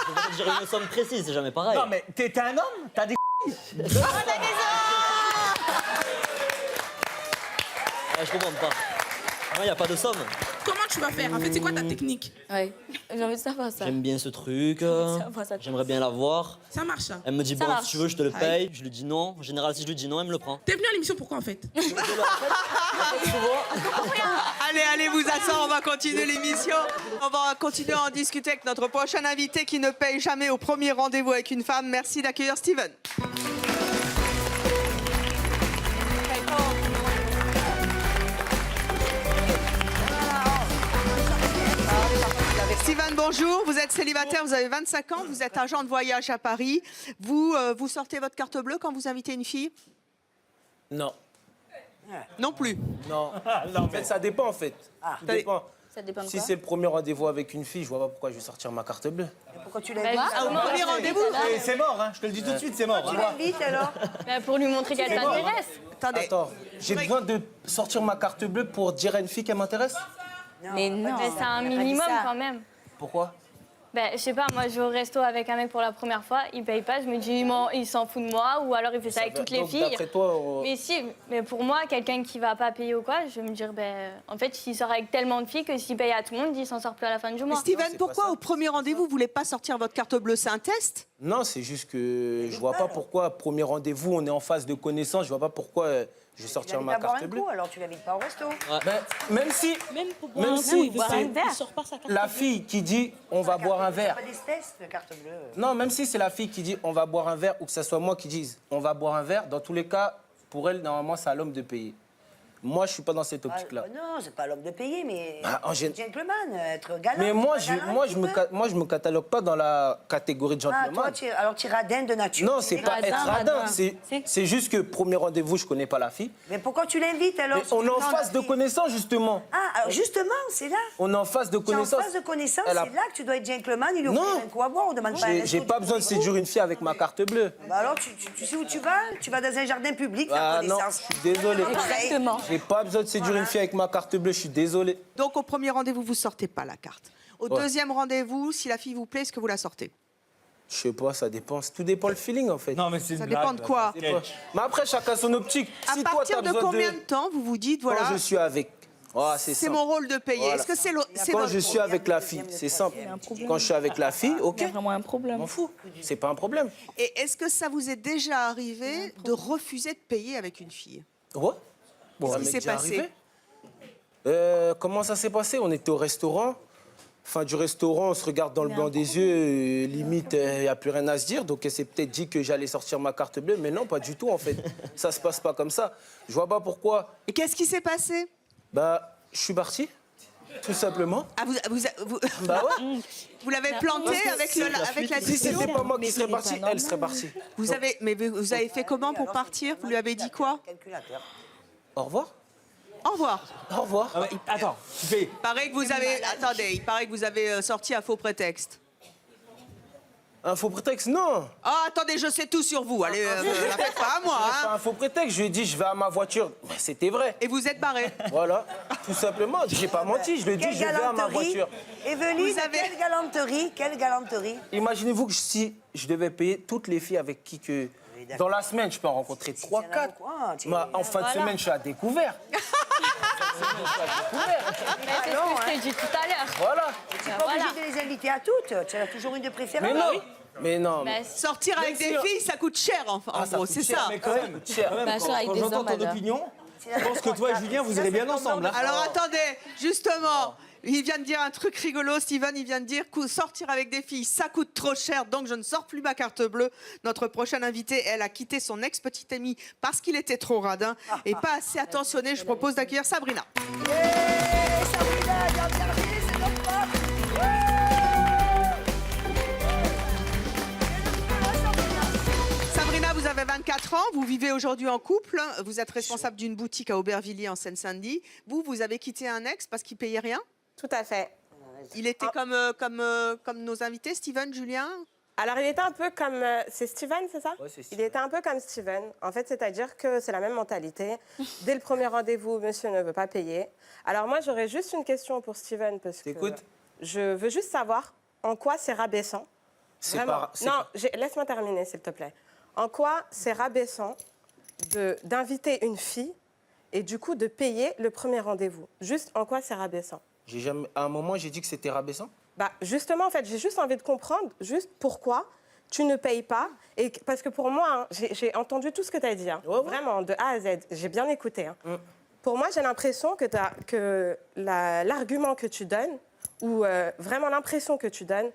Je vais te dire une somme précise, c'est jamais pareil. Non, mais t'es un homme, t'as des. Ah, je comprends pas. Moi, il n'y a pas de somme. Comment tu vas faire? En fait, c'est quoi ta technique? Ouais, j'ai envie de savoir ça. J'aime bien ce truc. Ça. J'aimerais bien l'avoir. Ça marche ça. Elle me dit, Ça bon, marche. si tu veux, je te le paye. Je lui dis non. En général, si je lui dis non, elle me le prend. T'es venu à l'émission pourquoi en fait? Allez, vous asseoir, on va continuer l'émission. On va continuer à en discuter avec notre prochain invité qui ne paye jamais au premier rendez-vous avec une femme. Merci d'accueillir Steven. Steven, bonjour. Vous êtes célibataire, vous avez 25 ans, vous êtes agent de voyage à Paris. Vous sortez votre carte bleue quand vous invitez une fille? Non. Non plus. Non. En fait, ça dépend en fait. Tout dépend. Ça dépend de Si quoi? c'est le premier rendez-vous avec une fille, je vois pas pourquoi je vais sortir ma carte bleue. Pourquoi tu Bah, l'invites Au premier rendez-vous. C'est mort, hein. Je te le dis tout de suite, c'est mort. Tu l'invites alors? Bah, pour lui montrer qu'elle t'intéresse. Attendez. Attends, j'ai besoin de sortir ma carte bleue pour dire à une fille qu'elle m'intéresse? Mais non. Mais c'est un minimum quand même. Pourquoi? Ben, je sais pas, moi je vais au resto avec un mec pour la première fois, il paye pas, je me dis il s'en fout de moi, ou alors il fait ça avec toutes les Donc, filles. d'après toi, Mais si, mais pour moi, quelqu'un qui va pas payer ou quoi, je vais me dire, en fait, il sort avec tellement de filles que s'il paye à tout le monde, il s'en sort plus à la fin du mois. Steven, pourquoi au premier rendez-vous, vous voulez pas sortir votre carte bleue? C'est un test? Non, c'est juste que je vois pas pourquoi, premier rendez-vous, on est en phase de connaissance, je vois pas pourquoi je vais sortir ma carte bleue. Alors tu l'invites pas au resto. Ben, même si la fille qui dit on va boire un verre. Pas des tests de carte bleue. Non, même si c'est la fille qui dit on va boire un verre ou que ce soit moi qui dise on va boire un verre, dans tous les cas, pour elle, normalement, c'est à l'homme de payer. Moi, je suis pas dans cette optique-là. Non, c'est pas l'homme de payer, mais en gentleman, être galant. Mais moi, galant, je me catalogue pas dans la catégorie de Ah, gentleman. toi, alors tu es radin de nature. Non, c'est pas être radin. C'est juste que premier rendez-vous, je connais pas la fille. Mais pourquoi tu l'invites alors? Mais on est en phase de connaissance, justement. Ah, alors justement, c'est là. On est en phase de Tu es en connaissance. phase de connaissance, Elle a- c'est là que tu dois être gentleman, il lui offre un coup à boire, on demande pas un J'ai resto pas du besoin de premier séduire une fille avec ma carte bleue. Bah alors, tu sais où tu vas? Tu vas dans un jardin public faire Ah non, connaissance. je suis désolé. Exactement. J'ai pas besoin de séduire une fille avec ma carte bleue, je suis désolé. Donc au premier rendez-vous, vous sortez pas la carte. Au Ouais. deuxième rendez-vous, si la fille vous plaît, est-ce que vous la sortez? Je sais pas, ça dépend. Tout dépend le feeling en fait. Non, mais c'est Ça dépend de quoi? Mais après, chacun son optique. À Si toi, partir t'as de besoin combien de temps vous vous dites, voilà, Quand je suis avec. Oh, c'est c'est simple. mon rôle de payer? Voilà. Est-ce que c'est Quand votre je suis avec la fille, c'est simple. Quand je suis avec la fille, ok. Il y a vraiment un problème. M'en fous. C'est pas un problème. Et est-ce que ça vous est déjà arrivé de refuser de payer avec une fille? Ouais. Qu'est-ce Ça qui m'est s'est déjà passé? arrivé. Comment ça s'est passé? On était au restaurant. Fin du restaurant, on se regarde dans le blanc des yeux, limite, il n'y a plus rien à se dire. Donc elle s'est peut-être dit que j'allais sortir ma carte bleue, mais non, pas du tout en fait. Ça se passe pas comme ça. Je vois pas pourquoi. Et qu'est-ce qui s'est passé? Bah, je suis parti, tout simplement. Ah, vous Bah ouais. vous l'avez planté avec la Si discussion? c'était pas moi qui serais parti, elle serait partie. Vous avez fait comment pour partir? Vous lui avez dit quoi? Au revoir. Au revoir. Au revoir. Attends, tu fais. Il paraît que vous avez. Attendez, il paraît que vous avez sorti un faux prétexte. Un faux prétexte? Non. Ah, attendez, je sais tout sur vous. Allez, la faites pas à moi. C'est pas Hein. un faux prétexte. Je lui ai dit, je vais à ma voiture. Mais c'était vrai. Et vous êtes barré. Voilà, tout simplement. J'ai pas menti. Je lui ai dit, Quelle je vais à ma galanterie. voiture. Evelyne, Vous avez- quelle galanterie, quelle galanterie. Imaginez-vous que si je devais payer toutes les filles avec qui que... Dans la semaine, je peux en rencontrer 3, 4. En fin de semaine, je suis à découvert. Mais c'est ce que je t'ai dit tout à l'heure. Voilà. Tu n'es pas obligé de les inviter à toutes, tu en as toujours une de préférence. Mais non, Mais non. Bah, Sortir avec des filles, ça coûte cher, en gros, c'est ça. Mais quand même, quand j'entends ton opinion, je pense que toi et Julien, vous irez bien ensemble. Hein. Alors attendez, justement, il vient de dire un truc rigolo, Steven, il vient de dire que sortir avec des filles, ça coûte trop cher, donc je ne sors plus ma carte bleue. Notre prochaine invitée, elle a quitté son ex-petite amie parce qu'il était trop radin et pas assez attentionné. Je propose d'accueillir Sabrina. Sabrina, viens regarder, c'est notre prof. Sabrina, vous avez 24 ans, vous vivez aujourd'hui en couple, vous êtes responsable d'une boutique à Aubervilliers en Seine-Saint-Denis. Vous avez quitté un ex parce qu'il payait rien? Tout à fait. Il était comme nos invités, Steven, Julien? Alors, il était un peu comme... c'est Steven, c'est ça? Ouais, c'est Steven. Il était un peu comme Steven. En fait, c'est-à-dire que c'est la même mentalité. Dès le premier rendez-vous, monsieur ne veut pas payer. Alors moi, j'aurais juste une question pour Steven, parce que je veux juste savoir en quoi c'est rabaissant. Vraiment. Laisse-moi terminer, s'il te plaît. En quoi c'est rabaissant d'inviter une fille et du coup de payer le premier rendez-vous? Juste en quoi c'est rabaissant? À un moment, j'ai dit que c'était rabaissant. Bah justement, en fait, j'ai juste envie de comprendre juste pourquoi tu ne payes pas. Parce que pour moi, hein, j'ai entendu tout ce que tu as dit. Hein, vraiment, de A à Z. J'ai bien écouté. Hein. Pour moi, j'ai l'impression que l'argument que tu donnes, ou vraiment l'impression que tu donnes,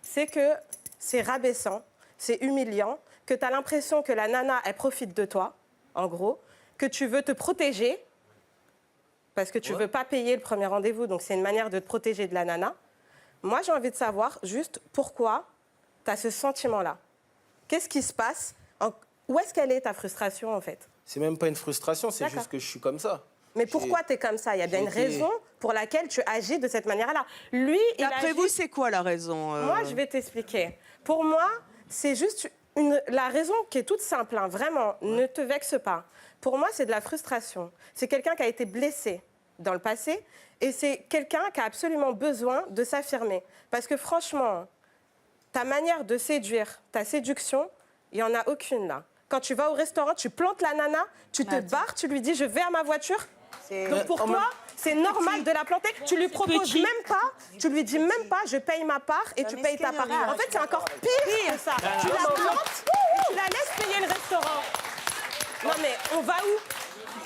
c'est que c'est rabaissant, c'est humiliant, que tu as l'impression que la nana, elle profite de toi, en gros, que tu veux te protéger, parce que tu ne veux pas payer le premier rendez-vous, donc c'est une manière de te protéger de la nana. Moi, j'ai envie de savoir juste pourquoi tu as ce sentiment-là. Qu'est-ce qui se passe? Où est-ce qu'elle est, ta frustration, en fait? C'est même pas une frustration, c'est juste que je suis comme ça. Mais pourquoi tu es comme ça? Il y a bien une raison pour laquelle tu agis de cette manière-là. Lui, d'après vous, c'est quoi la raison? Moi, je vais t'expliquer. Pour moi, c'est juste la raison qui est toute simple, hein, vraiment, ne te vexe pas. Pour moi, c'est de la frustration. C'est quelqu'un qui a été blessé dans le passé et c'est quelqu'un qui a absolument besoin de s'affirmer. Parce que franchement, ta manière de séduire, ta séduction, il n'y en a aucune là. Quand tu vas au restaurant, tu plantes la nana, tu te barres, tu lui dis « je vais à ma voiture ». Donc pour toi, c'est normal de la planter. Tu lui proposes même pas, tu lui dis même pas, je paye ma part et tu payes ta part. En fait, c'est encore pire que ça. Tu la plantes et tu la laisses payer le restaurant. Non mais on va où?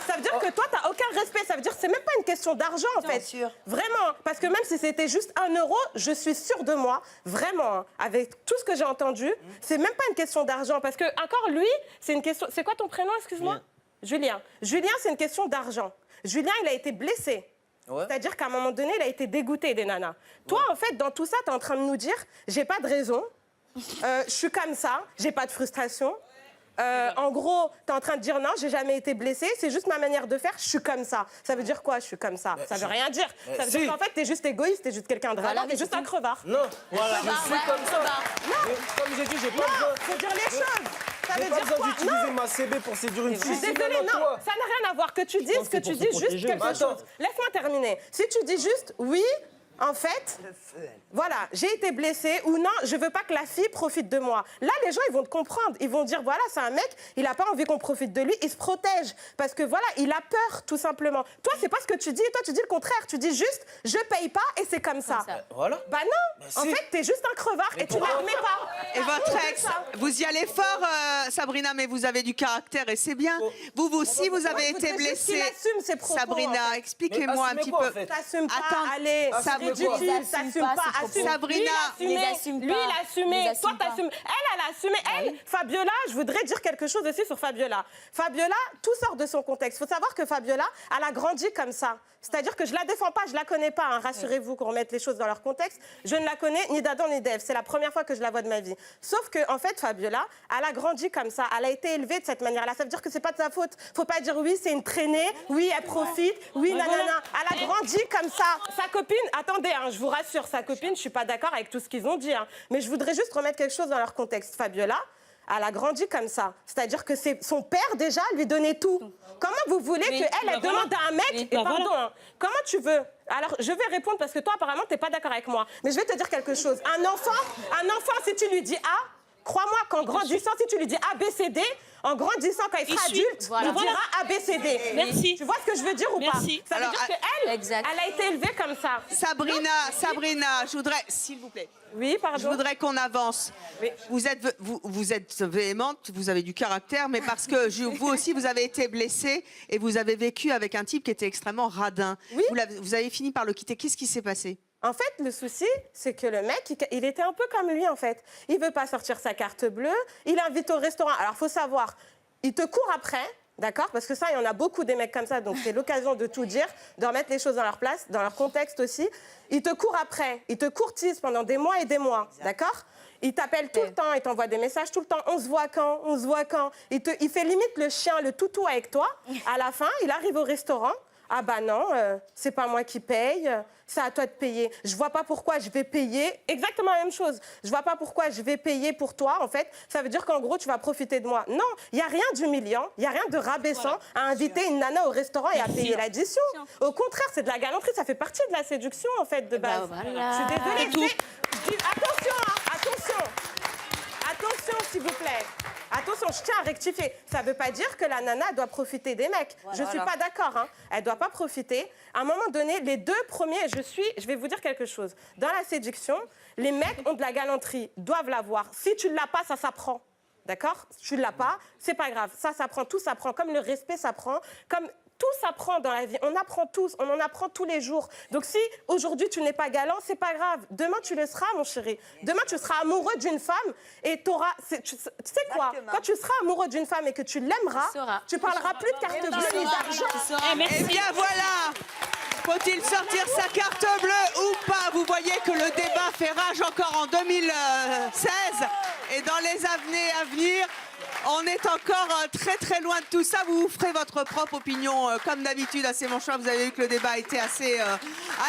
Ça veut dire que toi, t'as aucun respect. Ça veut dire que c'est même pas une question d'argent en fait. Vraiment. Parce que même si c'était juste 1 €, je suis sûre de moi, vraiment, hein, avec tout ce que j'ai entendu, c'est même pas une question d'argent. Parce que encore lui, c'est une question. C'est quoi ton prénom, excuse-moi? Julien. Julien, c'est une question d'argent. Julien, il a été blessé. C'est-à-dire qu'à un moment donné, il a été dégoûté des nanas. Toi, en fait, dans tout ça, tu es en train de nous dire, j'ai pas de raison, je suis comme ça, j'ai pas de frustration. En gros, tu es en train de dire non, j'ai jamais été blessée, c'est juste ma manière de faire, je suis comme ça. Ça veut dire quoi, je suis comme ça? Ça veut rien dire. Ça veut dire qu'en fait, tu es juste égoïste, tu es juste quelqu'un de radin, tu es juste un crevard. Non, voilà, je suis comme ça. Non, comme j'ai dit, j'ai pas besoin. Faut dire les choses. Ça veut dire quoi? D'utiliser ma CB pour séduire une fille. Désolée, non, ça n'a rien à voir. Que tu dises, que tu dis juste quelque chose. Laisse-moi terminer. Si tu dis juste oui, en fait, voilà, j'ai été blessée ou non, je veux pas que la fille profite de moi. Là, les gens, ils vont te comprendre. Ils vont dire, voilà, c'est un mec, il a pas envie qu'on profite de lui, il se protège. Parce que voilà, il a peur, tout simplement. Toi, c'est pas ce que tu dis. Toi, tu dis le contraire. Tu dis juste, je paye pas et c'est comme ça. Voilà. Bah non, en fait, t'es juste un crevard et tu l'admets pas. Et votre ex, vous y allez fort, Sabrina, mais vous avez du caractère et c'est bien. Vous aussi, vous avez été blessée. Sabrina, expliquez-moi un petit peu. T'assumes pas, allez, t'assumes pas, Sabrina, lui, il a assumé. Toi, t'assumes. Elle a assumé. Elle, Fabiola, je voudrais dire quelque chose aussi sur Fabiola. Fabiola, tout sort de son contexte. Il faut savoir que Fabiola, elle a grandi comme ça. C'est-à-dire que je la défends pas, je la connais pas. Hein. Rassurez-vous qu'on remette les choses dans leur contexte. Je ne la connais ni d'Adam ni d'Ève. C'est la première fois que je la vois de ma vie. Sauf que, en fait, Fabiola, elle a grandi comme ça. Elle a été élevée de cette manière-là. Ça veut dire que c'est pas de sa faute. Faut pas dire oui, c'est une traînée. Oui, elle profite. Oui, nanana. Elle a grandi comme ça. Sa copine, attendez, hein, je vous rassure, sa copine, je suis pas d'accord avec tout ce qu'ils ont dit. Hein, mais je voudrais juste remettre quelque chose dans leur contexte. Fabiola, elle a grandi comme ça. C'est-à-dire que c'est son père, déjà, lui donnait tout. Comment vous voulez qu'elle demande à un mec... pardon, hein, comment tu veux? Alors, je vais répondre parce que toi, apparemment, t'es pas d'accord avec moi. Mais je vais te dire quelque chose. Un enfant, si tu lui dis A, Crois-moi qu'en grandissant, si tu lui dis A, B, C, D, en grandissant, quand il sera adulte, il dira A, B, C, D. Merci. Tu vois ce que je veux dire ou Merci. pas? Ça veut dire qu'elle, elle a été élevée comme ça. Sabrina, je voudrais, s'il vous plaît. Oui, pardon. Je voudrais qu'on avance. Oui. Vous êtes véhémente, vous avez du caractère, mais parce que vous aussi, vous avez été blessée et vous avez vécu avec un type qui était extrêmement radin. Oui. Vous avez fini par le quitter. Qu'est-ce qui s'est passé? En fait, le souci, c'est que le mec, il était un peu comme lui, en fait. Il veut pas sortir sa carte bleue, il invite au restaurant. Alors, faut savoir, il te court après, d'accord? Parce que ça, il y en a beaucoup des mecs comme ça, donc c'est l'occasion de tout dire, de remettre les choses dans leur place, dans leur contexte aussi. Il te court après, il te courtise pendant des mois et des mois, d'accord? Il t'appelle tout le temps, il t'envoie des messages tout le temps. On se voit quand? On se voit quand? Il fait limite le chien, le toutou avec toi. À la fin, il arrive au restaurant. Ah bah non, c'est pas moi qui paye, c'est à toi de payer. Je vois pas pourquoi je vais payer. Exactement la même chose. Je vois pas pourquoi je vais payer pour toi, en fait. Ça veut dire qu'en gros, tu vas profiter de moi. Non, il y a rien d'humiliant, il y a rien de rabaissant à inviter une nana au restaurant et à payer l'addition. Au contraire, c'est de la galanterie, ça fait partie de la séduction, en fait, de base. Je suis désolée. Attention, hein, attention. Attention, s'il vous plaît. Attention, je tiens à rectifier. Ça ne veut pas dire que la nana doit profiter des mecs. Je ne suis pas d'accord. Hein. Elle ne doit pas profiter. À un moment donné, les deux premiers, je vais vous dire quelque chose. Dans la séduction, les mecs ont de la galanterie, doivent l'avoir. Si tu ne l'as pas, ça s'apprend. D'accord? Tu ne l'as pas, c'est pas grave. Ça s'apprend, tout s'apprend. Comme le respect s'apprend, comme tout s'apprend dans la vie. On apprend tous, on en apprend tous les jours. Donc si aujourd'hui tu n'es pas galant, c'est pas grave. Demain tu le seras, mon chéri. Demain tu seras amoureux d'une femme et t'auras. Tu sais quoi? Quand tu seras amoureux d'une femme et que tu l'aimeras, tu parleras plus de carte bleue ni d'argent. Eh bien voilà. Faut-il sortir sa carte bleue ou pas? Vous voyez que le débat fait rage encore en 2016 et dans les années à venir. On est encore très très loin de tout ça. Vous vous ferez votre propre opinion comme d'habitude à C'est mon choix. Vous avez vu que le débat a été assez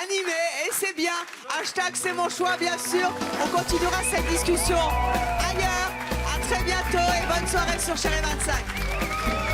animé et c'est bien. Hashtag C'est mon choix, bien sûr. On continuera cette discussion ailleurs. À très bientôt et bonne soirée sur Chérie 25.